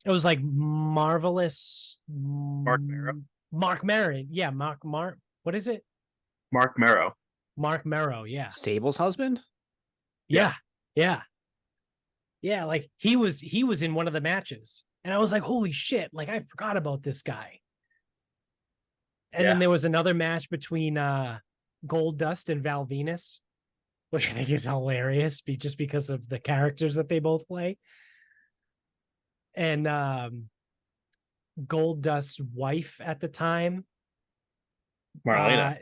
was like Marvelous
Mark Marrow.
Mark Maron. Yeah, Mark. What is it?
Mark Marrow.
Mark Marrow. Yeah.
Sable's husband?
Yeah. Like he was in one of the matches. And I was like, holy shit. Like I forgot about this guy. And then there was another match between Gold Dust and Val Venus, which I think is hilarious just because of the characters that they both play. And Gold Dust's wife at the time,
Marlena.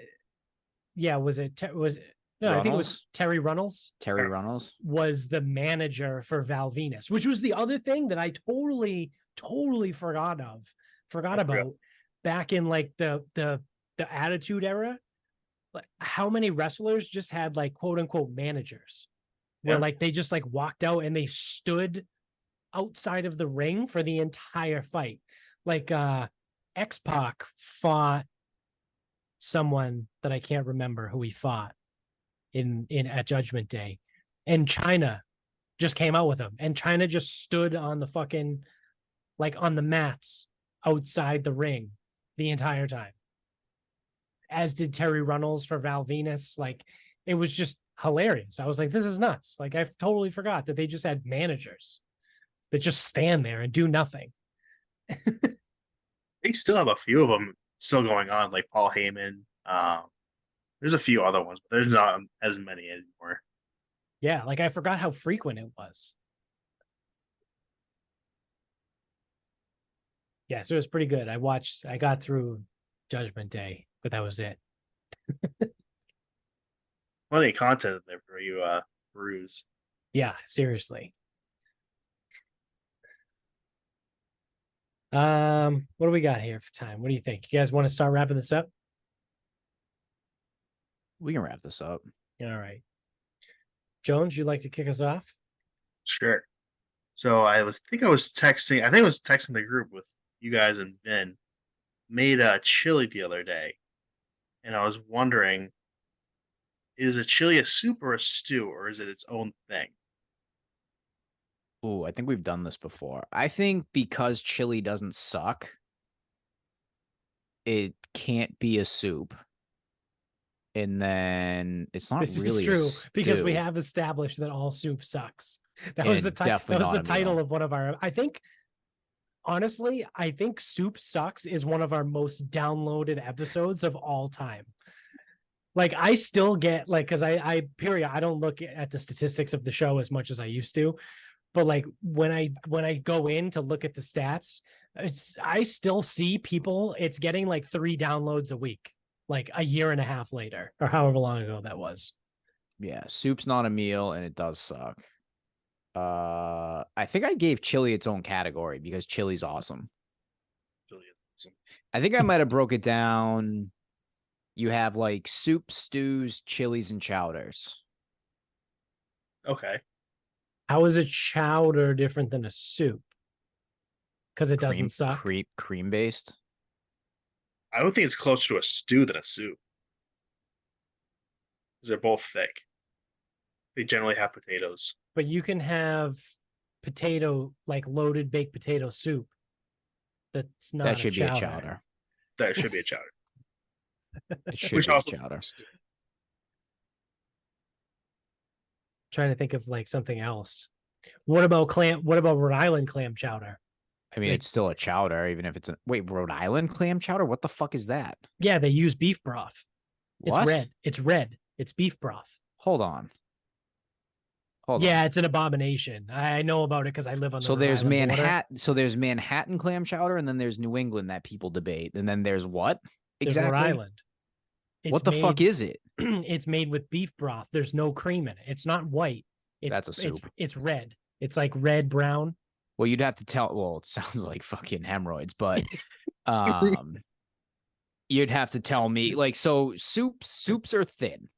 Was it Runnels? I think it was Terry Runnels.
Terry Runnels
was the manager for Val Venus, which was the other thing that I totally forgot about back in like the Attitude Era. Like how many wrestlers just had like quote unquote managers where like they just like walked out and they stood outside of the ring for the entire fight. Like X-Pac fought someone that I can't remember who he fought in at Judgment Day, and China just came out with him, and China just stood on the fucking like on the mats outside the ring the entire time, as did Terry Runnels for Val Venus. Like it was just hilarious. I was like, this is nuts. Like I totally forgot that they just had managers that just stand there and do nothing.
They still have a few of them still going on, like Paul Heyman. There's a few other ones, but there's not as many anymore.
Yeah, like I forgot how frequent it was. Yeah, so it was pretty good. I got through Judgment Day, but that was it.
Plenty of content in there for you peruse.
Yeah, seriously. What do we got here for time? What do you think? You guys want to start wrapping this up?
We can wrap this up.
All right. Jones, you'd like to kick us off?
Sure. So I was texting the group with you guys and Vin. Made a chili the other day, and I was wondering, is a chili a soup or a stew, or is it its own thing?
Oh, I think we've done this before. I think because chili doesn't suck, it can't be a soup. And then it's not
This
really
is true
a
because we
stew.
have established that all soup sucks. That
And
was the
it's definitely
that was
not
the
a meal.
title of one of our. I think, honestly, I think "Soup Sucks" is one of our most downloaded episodes of all time. Like I still get like because I don't look at the statistics of the show as much as I used to, but like when I go in to look at the stats, I still see people. It's getting like 3 downloads a week, like a year and a half later, or however long ago that was.
Yeah, soup's not a meal and it does suck. I think I gave chili its own category because chili's awesome.
Chili is awesome.
I think I might have broke it down. You have like soup, stews, chilies, and chowders.
Okay.
How is a chowder different than a soup? Because it doesn't suck.
Cream based.
I would think it's closer to a stew than a soup. Because they're both thick. They generally have potatoes.
But you can have potato, like loaded baked potato soup. That's not
That should
a
be a
chowder.
chowder.
That should be a chowder.
It should
Which
be a
also
chowder.
Trying to think of like something else. What about Rhode Island clam chowder?
I mean, it's still a chowder, even if it's a wait, Rhode Island clam chowder? What the fuck is that?
Yeah, they use beef broth.
What?
It's red. It's red. It's beef broth.
Hold on.
Yeah, it's an abomination. I know about it because I live on the
So
Rhode
there's
Island border.
Manhattan. So there's Manhattan clam chowder, and then there's New England that people debate, and then there's what
There's
exactly?
Rhode Island.
What the fuck is it?
It's made with beef broth. There's no cream in it. It's not white.
That's a soup.
It's red. It's like red brown.
Well, you'd have to tell. Well, it sounds like fucking hemorrhoids, but you'd have to tell me. Like, so soups are thin,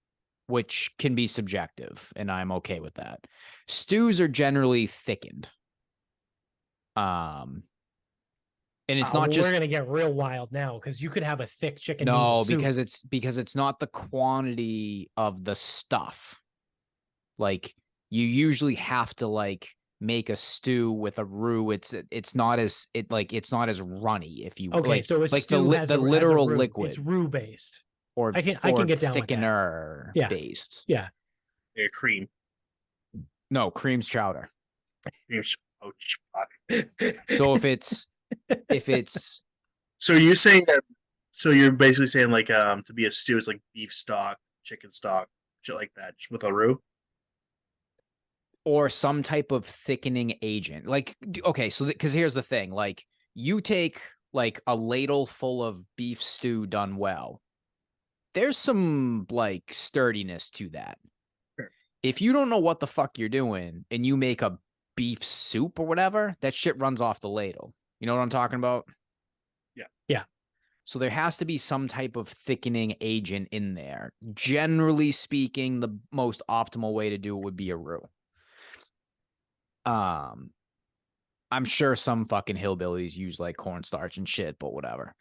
which can be subjective, and I'm okay with that. Stews are generally thickened. And it's not just
we're gonna get real wild now because you could have a thick chicken
no,
noodle soup.
because it's not the quantity of the stuff. Like you usually have to like make a stew with a roux. It's not as runny if you
okay.
like,
So a
like
stew has
the
a
literal
roux.
liquid.
It's roux based.
Or
I can get down with that.
thickener
Yeah.
based.
Yeah.
Yeah, cream.
No, cream's chowder.
Oh, fuck.
So if it's
So you're saying that? So you're basically saying like to be a stew is like beef stock, chicken stock, shit like that, just with a roux.
or some type of thickening agent. Like, okay, so because here's the thing, like you take like a ladle full of beef stew done well. There's some like sturdiness to that.
Sure.
If you don't know what the fuck you're doing and you make a beef soup or whatever, that shit runs off the ladle. You know what I'm talking about?
Yeah.
Yeah. So
there has to be some type of thickening agent in there. Generally speaking, the most optimal way to do it would be a roux. I'm sure some fucking hillbillies use like cornstarch and shit, but whatever.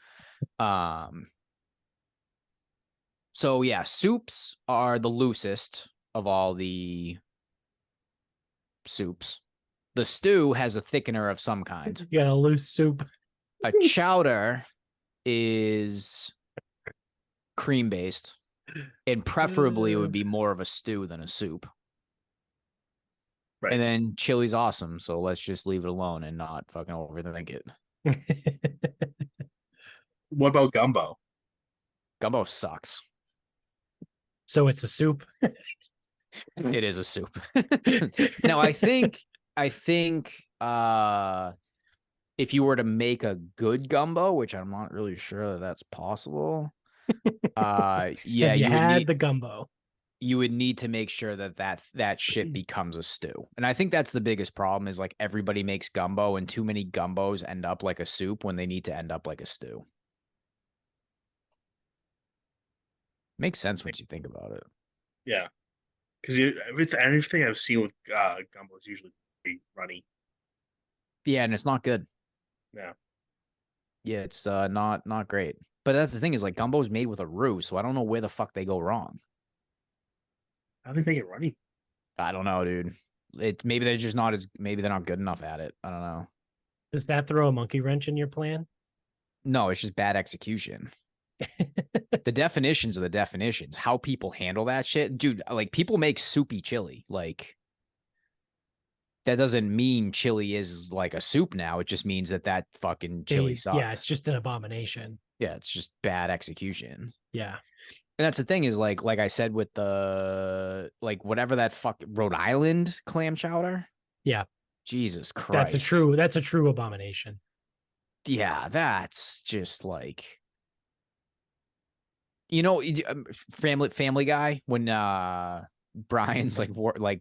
So yeah, soups are the loosest of all the soups. The stew has a thickener of some kind.
You got a loose soup.
A chowder is cream based, and preferably it would be more of a stew than a soup.
Right.
And then chili's awesome, so let's just leave it alone and not fucking overthink it.
What about gumbo?
Gumbo sucks.
So it's a soup.
It is a soup. Now I think if you were to make a good gumbo, which I'm not really sure that that's possible, yeah,
Have you
you would
had
need
the gumbo?
you would need to make sure that shit becomes a stew. And I think that's the biggest problem is like everybody makes gumbo and too many gumbos end up like a soup when they need to end up like a stew. Makes sense once you think about it.
Yeah, because everything I've seen with gumbo is usually pretty runny.
Yeah, and it's not good.
Yeah.
Yeah, it's not great. But that's the thing is like gumbo is made with a roux, so I don't know where the fuck they go wrong.
How do they make it runny?
I don't know, dude. Maybe they're not good enough at it. I don't know.
Does that throw a monkey wrench in your plan?
No, it's just bad execution. The definitions are the definitions. How people handle that shit, dude. Like people make soupy chili. Like that doesn't mean chili is like a soup now. It just means that fucking chili sucks.
Yeah, it's just an abomination.
Yeah, it's just bad execution.
Yeah.
And that's the thing is like I said with the like whatever that fuck Rhode Island clam chowder.
Yeah.
Jesus Christ.
That's a true abomination.
Yeah, that's just like Family Guy when Brian's like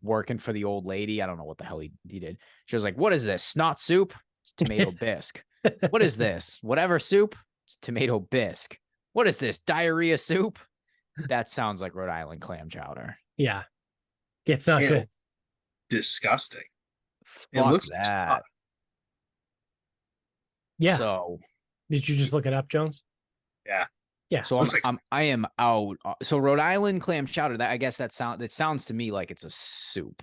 working for the old lady. I don't know what the hell he did. She was like, "What is this? Snot soup? It's tomato bisque. What is this? Whatever soup? It's tomato bisque. What is this? Diarrhea soup?" That sounds like Rhode Island clam chowder.
Yeah. It's not good.
Disgusting.
Fuck
it looks
that.
like
Yeah.
So
did you just look it up, Jones?
Yeah.
Yeah.
So I am out. So Rhode Island clam chowder. That I guess that sounds to me like it's a soup,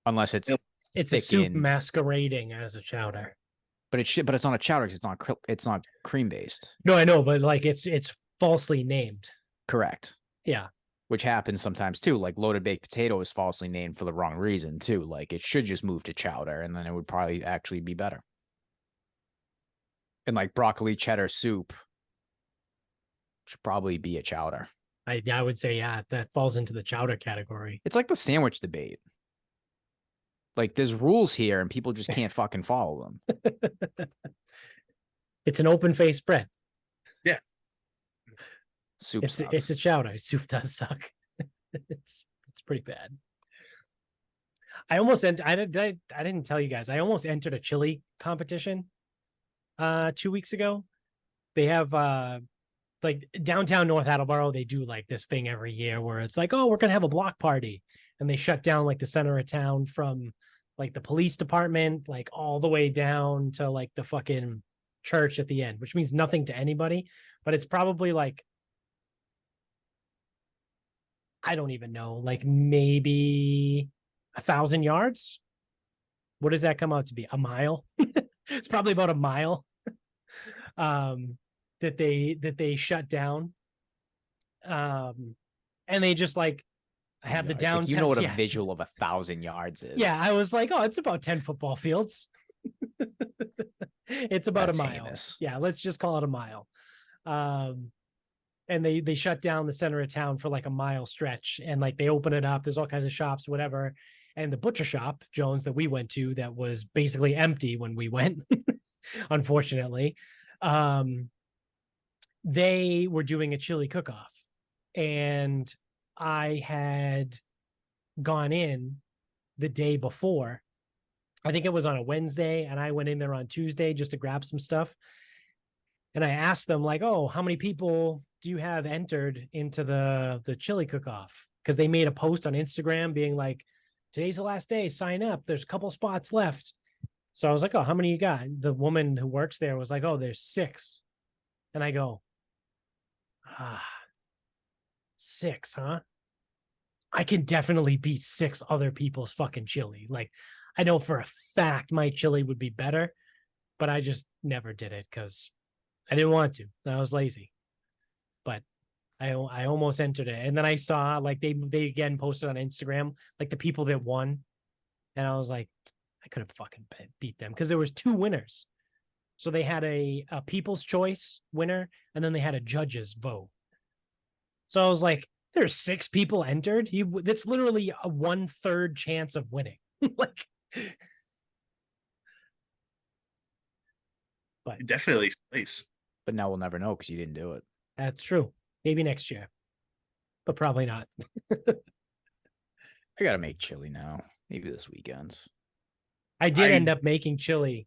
unless it's
a soup masquerading as a chowder.
But it's not a chowder because it's not cream based.
No, I know, but like it's falsely named.
Correct.
Yeah.
Which happens sometimes too. Like loaded baked potato is falsely named for the wrong reason too. Like it should just move to chowder, and then it would probably actually be better. And like broccoli cheddar soup should probably be a chowder.
I would say, yeah, that falls into the chowder category.
It's like the sandwich debate. Like there's rules here and people just can't fucking follow them.
It's an open face spread.
Yeah.
Soup sucks.
It's a chowder. Soup does suck. It's pretty bad. I didn't tell you guys. I almost entered a chili competition 2 weeks ago. They have like downtown North Attleboro, they do like this thing every year where it's like, oh, we're gonna have a block party, and they shut down like the center of town from like the police department, like all the way down to like the fucking church at the end, which means nothing to anybody, but it's probably like, I don't even know, like maybe 1,000 yards. What does that come out to be? A mile? It's probably about a mile. That they shut down. And they just like have the downtown.
Like, you know what a visual of 1,000 yards is.
Yeah, I was like, oh, it's about 10 football fields. It's about a mile. Heinous. Yeah, let's just call it a mile. And they shut down the center of town for like a mile stretch, and like they open it up. There's all kinds of shops, whatever. And the butcher shop, Jones, that we went to, that was basically empty when we went, unfortunately. They were doing a chili cook-off, and I had gone in the day before. I think it was on a Wednesday, and I went in there on Tuesday just to grab some stuff. And I asked them like, oh, how many people do you have entered into the chili cook-off? Because they made a post on Instagram being like, today's the last day, sign up. There's a couple spots left. So I was like, oh, how many you got? The woman who works there was like, oh, there's 6. And I go, 6, huh? I can definitely beat 6 other people's fucking chili. Like, I know for a fact my chili would be better, but I just never did it because I didn't want to. I was lazy. But I almost entered it, and then I saw like they again posted on Instagram like the people that won, and I was like, I could have fucking beat them because there was 2 winners. So they had a people's choice winner, and then they had a judge's vote. So I was like, there's 6 people entered. That's literally a 1/3 chance of winning. Like, but
Definitely place.
But now we'll never know because you didn't do it.
That's true. Maybe next year, but probably not.
I gotta make chili now. Maybe this weekend.
I did end up making chili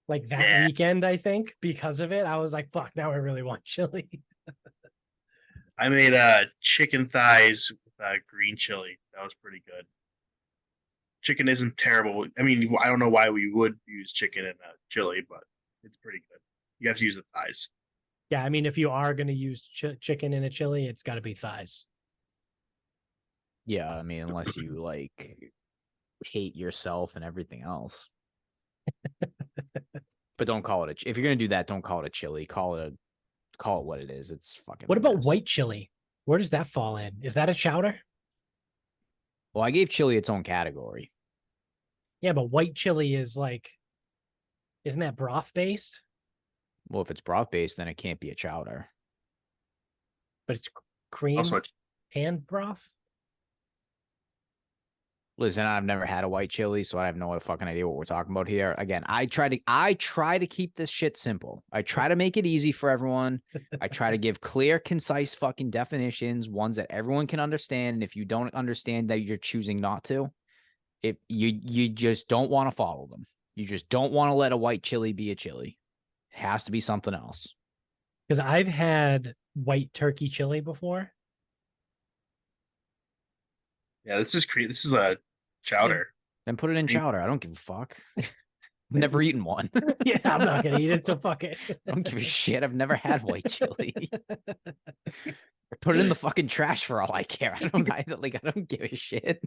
like that weekend, I think, because of it. I was like, fuck, now I really want chili.
I made chicken thighs with green chili. That was pretty good. Chicken isn't terrible. I mean, I don't know why we would use chicken in chili, but it's pretty good. You have to use the thighs.
Yeah, I mean, if you are going to use chicken in a chili, it's got to be thighs.
Yeah, I mean, unless you like hate yourself and everything else. But don't call it if you're gonna do that, don't call it a chili. Call it what it is. It's fucking.
What about white chili? Where does that fall in? Is that a chowder?
Well, I gave chili its own category.
Yeah, but white chili is like, isn't that broth based?
Well, if it's broth based, then it can't be a chowder.
But it's cream and broth.
Listen, I've never had a white chili, so I have no fucking idea what we're talking about here. Again, I try to keep this shit simple. I try to make it easy for everyone. I try to give clear, concise fucking definitions, ones that everyone can understand. And if you don't understand that, you're choosing not to. If you just don't want to follow them. You just don't want to let a white chili be a chili. It has to be something else.
Because I've had white turkey chili before.
Yeah, this is a chowder.
Then put it in chowder. I don't give a fuck. I've never eaten one.
Yeah, I'm not gonna eat it, so fuck it.
I don't give a shit. I've never had white chili. Put it in the fucking trash for all I care. I don't give a shit.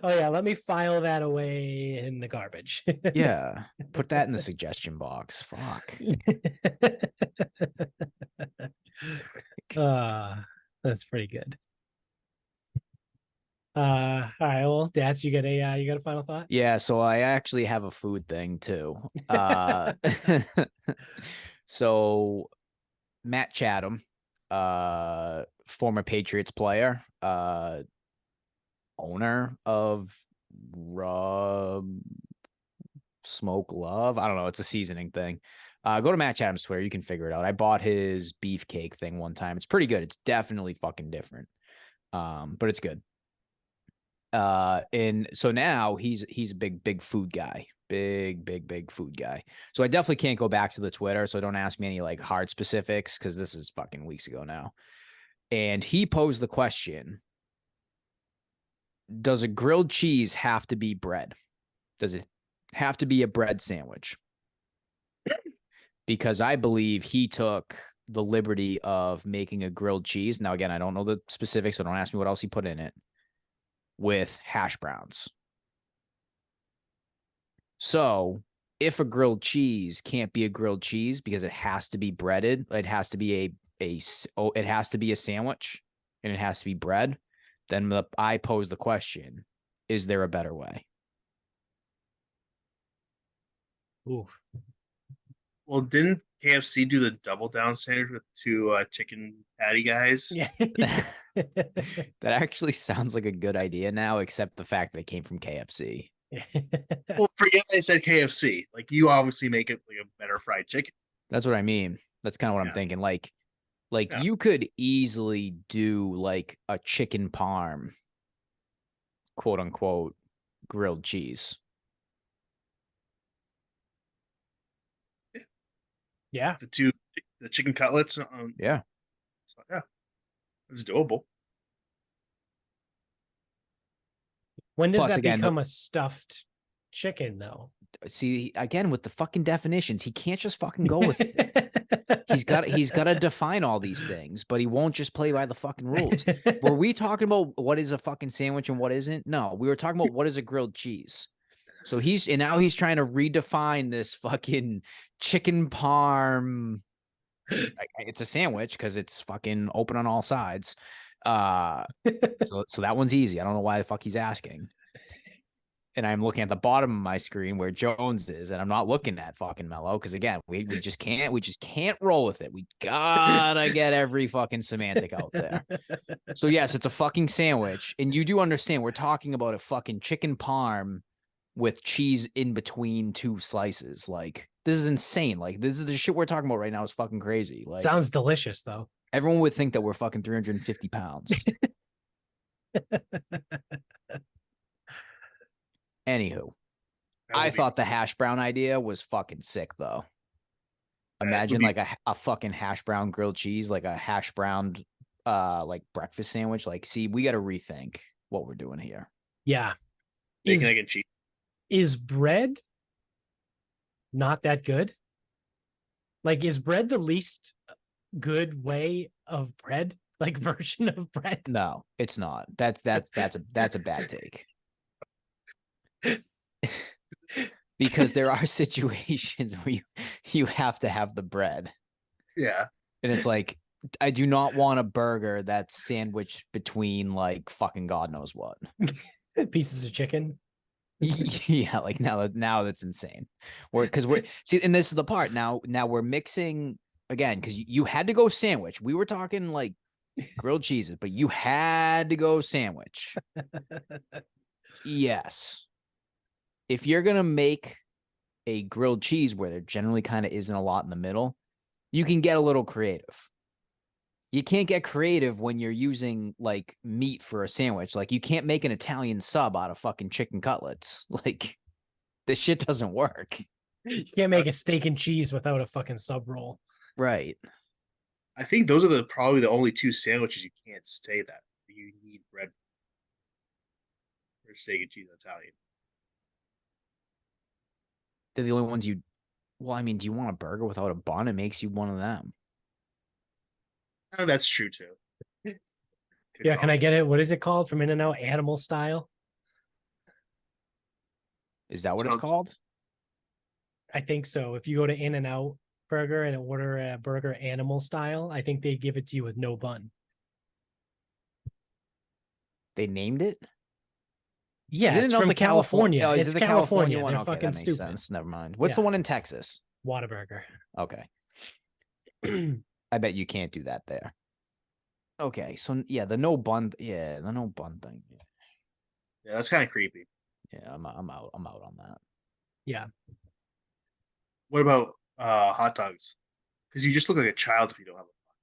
Oh yeah, let me file that away in the garbage.
Yeah, put that in the suggestion box. Fuck.
That's pretty good. All right, well, Dats, you got a final thought?
Yeah, so I actually have a food thing too. So Matt Chatham, former Patriots player, owner of Rub Smoke Love. I don't know, it's a seasoning thing. Go to Matt Chatham's Twitter, you can figure it out. I bought his beefcake thing one time. It's pretty good. It's definitely fucking different. But it's good. And so now he's a big food guy, big food guy. So I definitely can't go back to the Twitter. So don't ask me any like hard specifics because this is fucking weeks ago now. And he posed the question: does a grilled cheese have to be bread? Does it have to be a bread sandwich? Because I believe he took the liberty of making a grilled cheese. Now, again, I don't know the specifics, so don't ask me what else he put in it, with hash browns. So if a grilled cheese can't be a grilled cheese because it has to be breaded, it has to be it has to be a sandwich and it has to be bread, then I pose the question, is there a better way?
Oof.
Well, didn't KFC do the double down sandwich with 2 chicken patty guys?
Yeah.
That actually sounds like a good idea now, except the fact that it came from KFC.
Well, forget I said KFC. Like, you obviously make it like a better fried chicken.
That's what I mean. That's kind of what I'm thinking. Like you could easily do like a chicken parm, quote unquote, grilled cheese.
Yeah.
The chicken cutlets.
Yeah.
So, yeah. It's doable.
When does that become a stuffed chicken, though?
See, again, with the fucking definitions, he can't just fucking go with it. He's got to define all these things, but he won't just play by the fucking rules. Were we talking about what is a fucking sandwich and what isn't? No, we were talking about what is a grilled cheese. So now he's trying to redefine this fucking chicken parm It's a sandwich because it's fucking open on all sides. So that one's easy. I don't know why the fuck he's asking. And I'm looking at the bottom of my screen where Jones is, and I'm not looking at fucking Mello because again, we just can't roll with it. We gotta get every fucking semantic out there. So yes, it's a fucking sandwich, and you do understand we're talking about a fucking chicken parm with cheese in between two slices. Like this is insane. Like this is the shit we're talking about right now is fucking crazy. Like
Sounds delicious though.
everyone would think that we're fucking 350 pounds. Anywho, I thought the hash brown idea was fucking sick though. Imagine like a fucking hash brown grilled cheese, like a hash brown like breakfast sandwich. Like, see, we got to rethink what we're doing here.
Yeah.
Bacon, egg, and cheese.
Is bread not that good? Like, is bread the least good way of bread? Like version of bread?
No, it's not. That's a bad take. Because there are situations where you have to have the bread.
Yeah.
And it's like, I do not want a burger that's sandwiched between like fucking God knows what.
Pieces of chicken.
Yeah, like now that's insane. Because we're see, and this is the part now we're mixing again because you had to go sandwich. We were talking like grilled cheeses, but you had to go sandwich. Yes. If you're gonna make a grilled cheese where there generally kind of isn't a lot in the middle, you can get a little creative. You can't get creative when you're using like meat for a sandwich. Like you can't make an Italian sub out of fucking chicken cutlets. Like this shit doesn't work.
You can't make a steak and cheese without a fucking sub roll.
Right.
I think those are probably the only two sandwiches you can't say that. You need bread for steak and cheese Italian.
They're the only ones you. Well, I mean, do you want a burger without a bun? It makes you one of them.
Oh, that's true too.
Yeah, can I get it? What is it called from In-N-Out? Animal style?
Is that what it's called?
I think so. If you go to In-N-Out Burger and order a burger animal style, I think they give it to you with no bun.
They named it?
Yeah, it's from California.
Oh,
it's
it the
California one.
They're
Okay,
fucking
that makes
stupid.
sense.
Never mind. What's the one in Texas?
Whataburger.
Okay. I bet you can't do that there. Okay, so yeah, the no bun thing.
Yeah, that's kind of creepy.
Yeah, I'm out on that.
Yeah.
What about hot dogs? Because you just look like a child if you don't have a bun.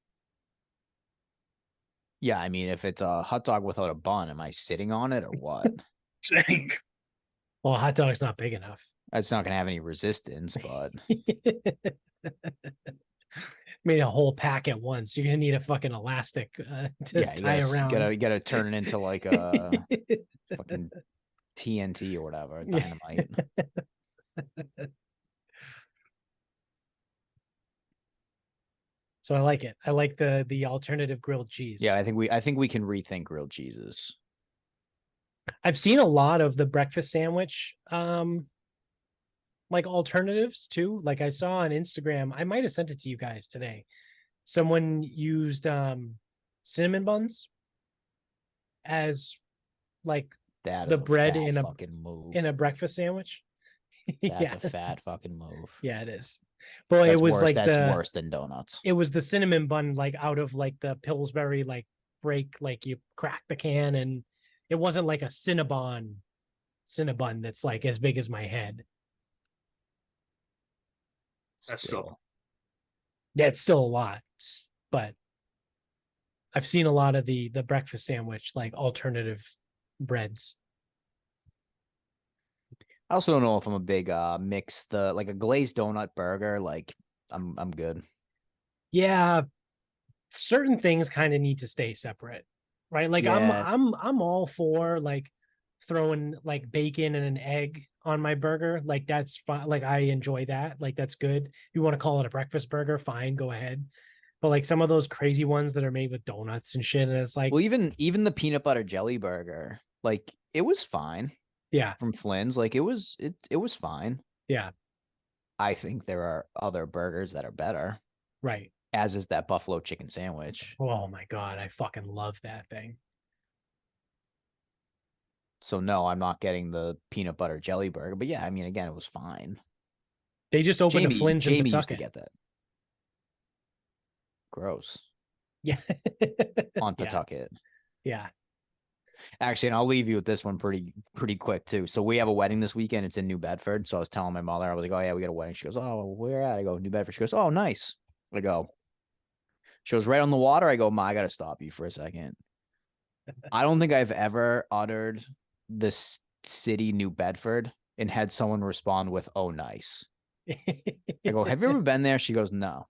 Yeah, I mean, if it's a hot dog without a bun, am I sitting on it or what?
Saying.
Well, a hot dog's not big enough.
It's not gonna have any resistance, but
made a whole pack at once. You're gonna need a fucking elastic to tie around.
You gotta turn it into like a fucking TNT or whatever, dynamite.
So I like it. I like the alternative grilled cheese.
Yeah, I think we can rethink grilled cheeses.
I've seen a lot of the breakfast sandwich like alternatives too. Like I saw on Instagram, I might have sent it to you guys today. Someone used cinnamon buns as like the bread in a breakfast sandwich.
That's a fat fucking move.
Yeah, it is. But it was
that's worse than donuts.
It was the cinnamon bun, like out of like the Pillsbury like break, like you crack the can, and it wasn't like a Cinnabon that's like as big as my head.
That's still.
Yeah, it's still a lot, but I've seen a lot of the breakfast sandwich like alternative breads.
I also don't know if I'm a big like a glazed donut burger. Like I'm good.
Yeah, certain things kind of need to stay separate, right? Like
yeah.
I'm all for like throwing like bacon and an egg on my burger. Like that's fine. Like I enjoy that. Like that's good. If you want to call it a breakfast burger, fine, go ahead. But like some of those crazy ones that are made with donuts and shit, and it's like,
well, even the peanut butter jelly burger, like it was fine.
Yeah.
From Flynn's, like it was fine.
Yeah.
I think there are other burgers that are better.
Right.
As is that buffalo chicken sandwich.
Oh my God, I fucking love that thing.
So no, I'm not getting the peanut butter jelly burger. But yeah, I mean, again, it was fine.
They just opened a Flynn's in
Jamie used to
Pawtucket.
get that. Gross.
Yeah.
On
Yeah.
Pawtucket.
Yeah.
Actually, and I'll leave you with this one pretty quick too. So we have a wedding this weekend. It's in New Bedford. So I was telling my mother, I was like, "Oh yeah, we got a wedding." She goes, "Oh, where at?" I go, "New Bedford." She goes, "Oh, nice." I go, she goes, "Right on the water." I go, "Ma, I gotta stop you for a second. I don't think I've ever uttered this city, New Bedford, and had someone respond with, "Oh, nice." I go, "Have you ever been there?" She goes, "No."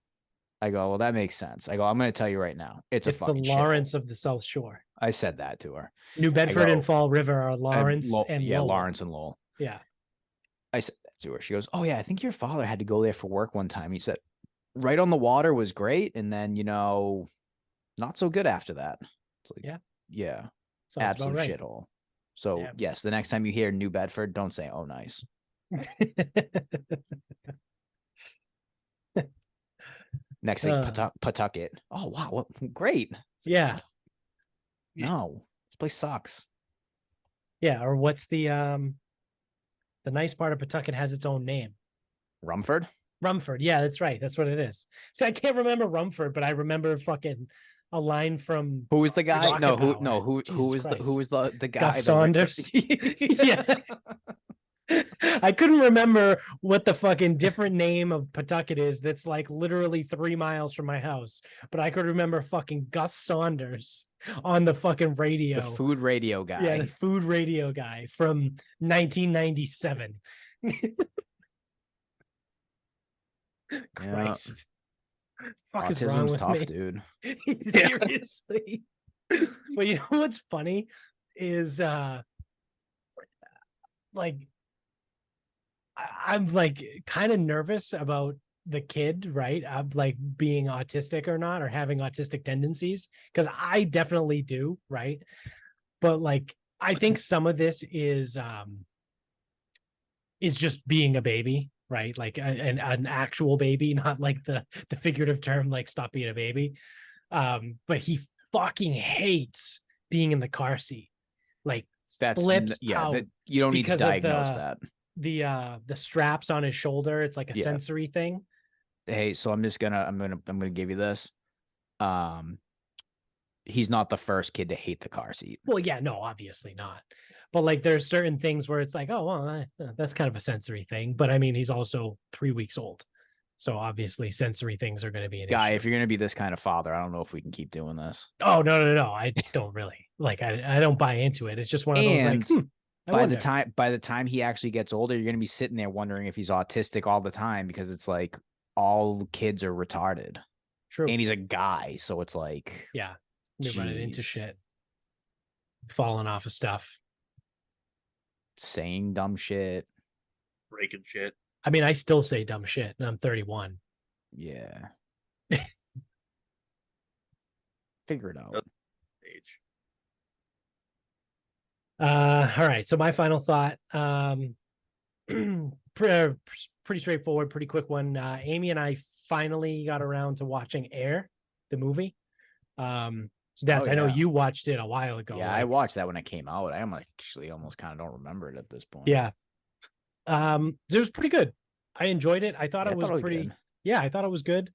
I go, "Well, that makes sense." I go, "I'm going to tell you right now. It's a
It's the
fucking
Lawrence
shithole."
of the South Shore.
I said that to her.
New Bedford and Fall River are Lawrence and
yeah,
Lowell.
Lawrence and Lowell.
Yeah.
I said that to her. She goes, "Oh yeah, I think your father had to go there for work one time." He said, "Right on the water was great, and then not so good after that." It's like, yeah,
Sounds
absolute
about right.
shithole. So
Yeah.
yes, the next time you hear New Bedford, don't say, "Oh nice." Next thing, Pawtucket. Oh wow, what great.
Yeah.
No, this place sucks.
Yeah. Or what's the nice part of Pawtucket has its own name.
Rumford?
Rumford. Yeah, that's right. That's what it is. See, I can't remember Rumford, but I remember fucking a line from
Who was the guy?
Rocket
No,
Power.
who was the guy?
Gus Saunders. Yeah. I couldn't remember what the fucking different name of Pawtucket is that's like literally 3 miles from my house, but I could remember fucking Gus Saunders on the fucking radio.
The food radio guy.
Yeah, the food radio guy from 1997. Christ. Fuck is wrong
Autism's
with
tough,
me?
dude.
Seriously. But you know what's funny is like I'm like kind of nervous about the kid, right? I'm like being autistic or not, or having autistic tendencies, because I definitely do, right? But like I think some of this is just being a baby, right? Like an actual baby, not like the figurative term, like stop being a baby. But he fucking hates being in the car seat. Like flips out.
You don't need to diagnose that.
The straps on his shoulder, it's like a sensory thing.
Hey, so I'm gonna give you this. He's not the first kid to hate the car seat.
Well, yeah, no, obviously not. But like there's certain things where it's like, oh well, that's kind of a sensory thing. But I mean, he's also 3 weeks old. So obviously sensory things are going to be an
Guy,
issue.
if you're gonna be this kind of father, I don't know if we can keep doing this.
Oh no. I don't really like I don't buy into it. It's just one of those like
by the time he actually gets older, you're gonna be sitting there wondering if he's autistic all the time, because it's like all kids are retarded.
True.
And he's a guy, so it's like,
yeah, you're running into shit, falling off of stuff,
saying dumb shit,
breaking shit.
I mean, I still say dumb shit, and I'm 31.
Yeah. Figure it out.
Age.
All right. So my final thought, pretty straightforward, pretty quick one. Amy and I finally got around to watching Air, the movie. So Dats, I know you watched it a while ago.
Yeah,
like,
I watched that when it came out. I actually almost kind of don't remember it at this point.
Yeah. It was pretty good. I enjoyed it. I thought it was pretty good. Yeah, I thought it was good.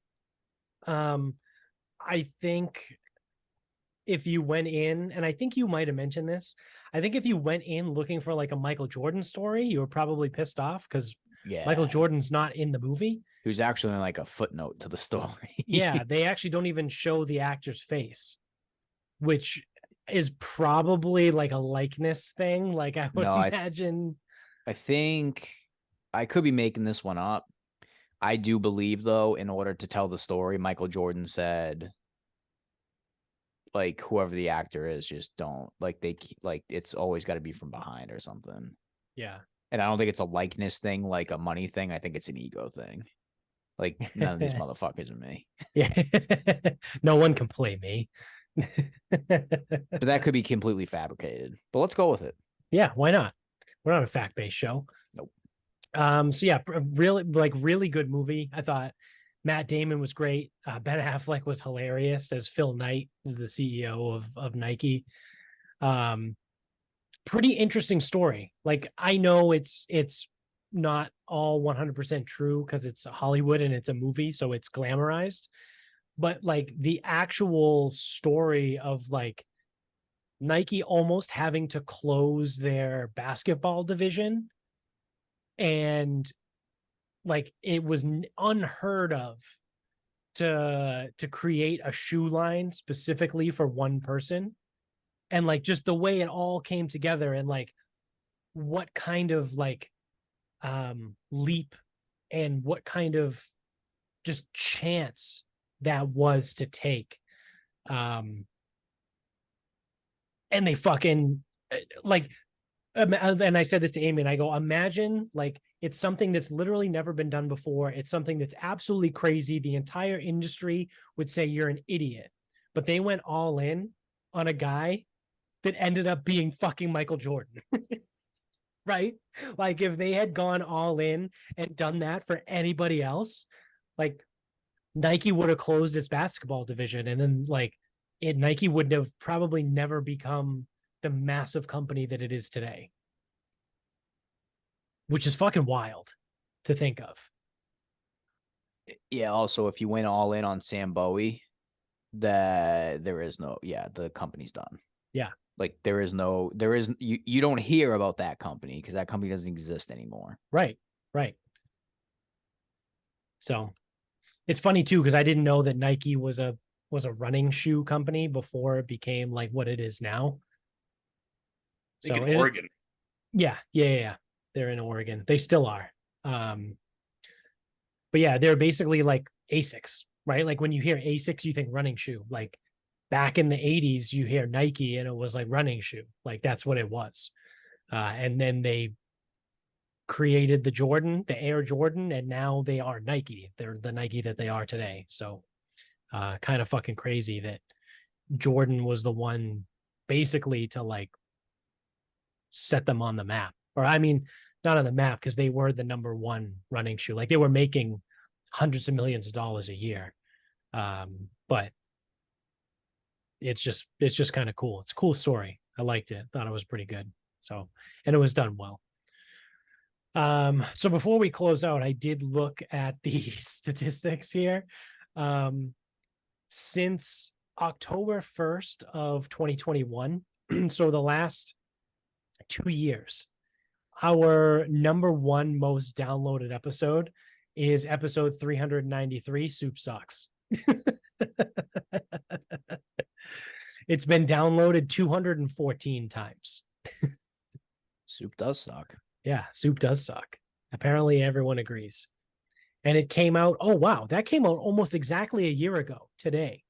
I think if you went in, and I think you might have mentioned this, I think if you went in looking for like a Michael Jordan story, you were probably pissed off because Michael Jordan's not in the movie.
Who's actually like a footnote to the story.
Yeah, they actually don't even show the actor's face, which is probably like a likeness thing. Like I would imagine.
I think I could be making this one up. I do believe, though, in order to tell the story, Michael Jordan said, like, whoever the actor is, just don't it's always got to be from behind or something.
Yeah.
And I don't think it's a likeness thing, like a money thing. I think it's an ego thing. Like, none of these motherfuckers are me.
Yeah. No one can play me.
But that could be completely fabricated. But let's go with it.
Yeah, why not? We're not a fact-based show.
Nope.
So yeah, really good movie. I thought Matt Damon was great. Ben Affleck was hilarious as Phil Knight, who's the CEO of Nike. Pretty interesting story. Like, I know it's not all 100% true because it's Hollywood and it's a movie, so it's glamorized. But like the actual story of like Nike almost having to close their basketball division, and like it was unheard of to create a shoe line specifically for one person, and like just the way it all came together, and like what kind of like leap and what kind of just chance that was to take. And they fucking like, and I said this to Amy, and I go, imagine like it's something that's literally never been done before. It's something that's absolutely crazy. The entire industry would say you're an idiot, but they went all in on a guy that ended up being fucking Michael Jordan. Right? Like if they had gone all in and done that for anybody else, like Nike would have closed its basketball division, and then like Nike would have probably never become the massive company that it is today, which is fucking wild to think of.
Yeah. Also, if you went all in on Sam Bowie, that there is no, the company's done.
Yeah.
Like you don't hear about that company because that company doesn't exist anymore.
Right. So it's funny too, because I didn't know that Nike was a running shoe company before it became like what it is now.
So in Oregon.
Yeah. They're in Oregon. They still are. But yeah, they're basically like Asics, right? Like when you hear Asics, you think running shoe. Like back in the 80s, you hear Nike and it was like running shoe. Like that's what it was. And then they created the Jordan, the Air Jordan, and now they are Nike. They're the Nike that they are today. So kind of fucking crazy that Jordan was the one basically to like set them on the map. Or I mean, not on the map, because they were the number one running shoe. Like they were making hundreds of millions of dollars a year. But it's just kind of cool. It's a cool story. I liked it. Thought it was pretty good. So, and it was done well. So before we close out, I did look at the statistics here. Since October 1st of 2021, so the last 2 years, our number one most downloaded episode is episode 393, Soup Sucks. It's been downloaded 214 times.
Soup does suck.
Yeah, soup does suck. Apparently everyone agrees. And it came out, oh wow, that came out almost exactly a year ago today.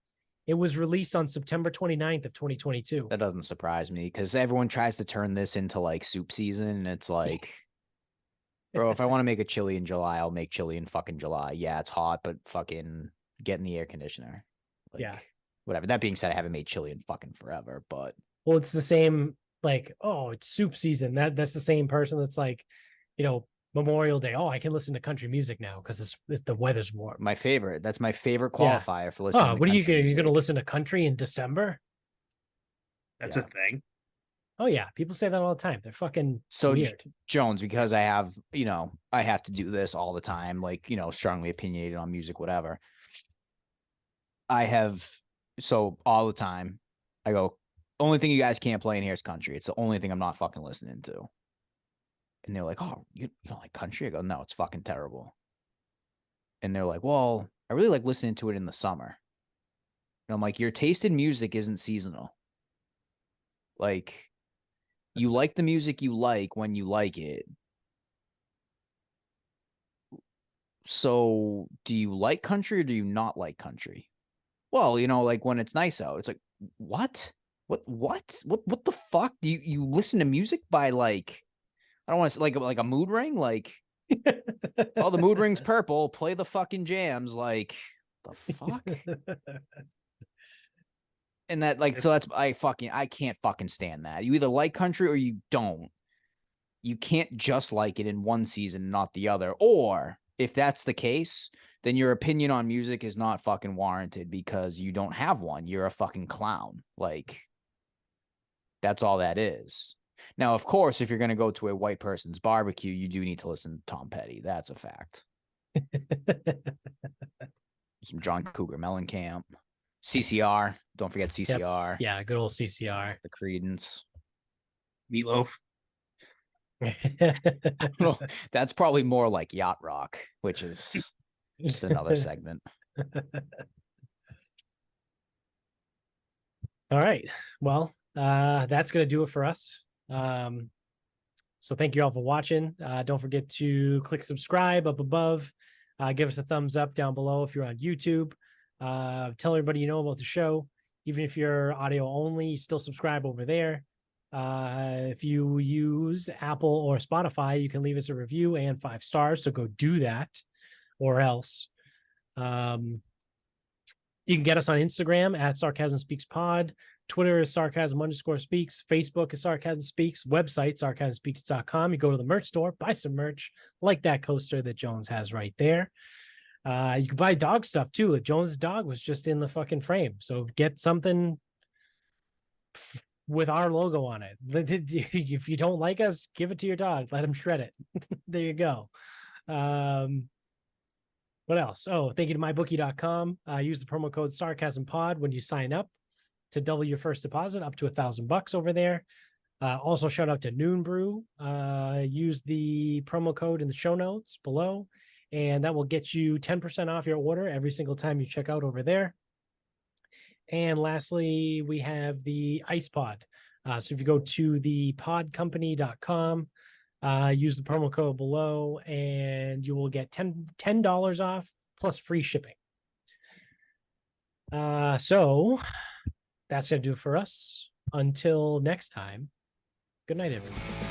It was released on September 29th of 2022.
That doesn't surprise me because everyone tries to turn this into like soup season. And it's like, bro, if I want to make a chili in July, I'll make chili in fucking July. Yeah, it's hot, but fucking get in the air conditioner. Like,
yeah.
Whatever. That being said, I haven't made chili in fucking forever, but.
Well, it's the same, like, oh, it's soup season. That's the same person that's like, you know, Memorial Day. Oh, I can listen to country music now because the weather's warm.
My favorite. That's my favorite qualifier for listening.
Oh, what are you going to? You're going to listen to country in December?
That's a thing.
Oh yeah, people say that all the time. They're fucking
so
weird.
Jones, because I have, I have to do this all the time, like, strongly opinionated on music, whatever. I have, so all the time, I go, only thing you guys can't play in here is country. It's the only thing I'm not fucking listening to. And they're like, oh, you don't like country? I go, no, it's fucking terrible. And they're like, well, I really like listening to it in the summer. And I'm like, your taste in music isn't seasonal. Like, you like the music you like when you like it. So do you like country or do you not like country? Well, like when it's nice out, it's like, what? What the fuck? Do you listen to music by like, I don't want to say like a mood ring, like, oh, the mood ring's purple, play the fucking jams, like, the fuck? And that, like, so that's, I can't fucking stand that. You either like country or you don't. You can't just like it in one season, not the other. Or if that's the case, then your opinion on music is not fucking warranted because you don't have one. You're a fucking clown. Like, that's all that is. Now, of course, if you're going to go to a white person's barbecue, you do need to listen to Tom Petty. That's a fact. Some John Cougar Mellencamp. CCR. Don't forget CCR.
Yep. Yeah, good old CCR.
The Credence.
Meatloaf.
Well, that's probably more like yacht rock, which is just another segment.
All right. Well, that's going to do it for us. So thank you all for watching. Don't forget to click subscribe up above. Give us a thumbs up down below if you're on YouTube. Tell everybody you know about the show. Even if you're audio only, still subscribe over there. If you use Apple or Spotify, you can leave us a review and 5 stars. So go do that, or else. You can get us on Instagram at Sarcasm Speaks Pod. Twitter is Sarcasm_speaks. Facebook is Sarcasm Speaks. Website, sarcasmspeaks.com. You go to the merch store, buy some merch, like that coaster that Jones has right there. You can buy dog stuff too. Jones' dog was just in the fucking frame. So get something with our logo on it. If you don't like us, give it to your dog. Let him shred it. There you go. What else? Oh, thank you to mybookie.com. Use the promo code SarcasmPod when you sign up to double your first deposit up to $1,000 over there. Also, shout out to Noon Brew. Use the promo code in the show notes below, and that will get you 10% off your order every single time you check out over there. And lastly, we have the Ice Pod. So if you go to the podcompany.com, use the promo code below, and you will get $10 off plus free shipping. So that's going to do it for us. Until next time, good night, everyone.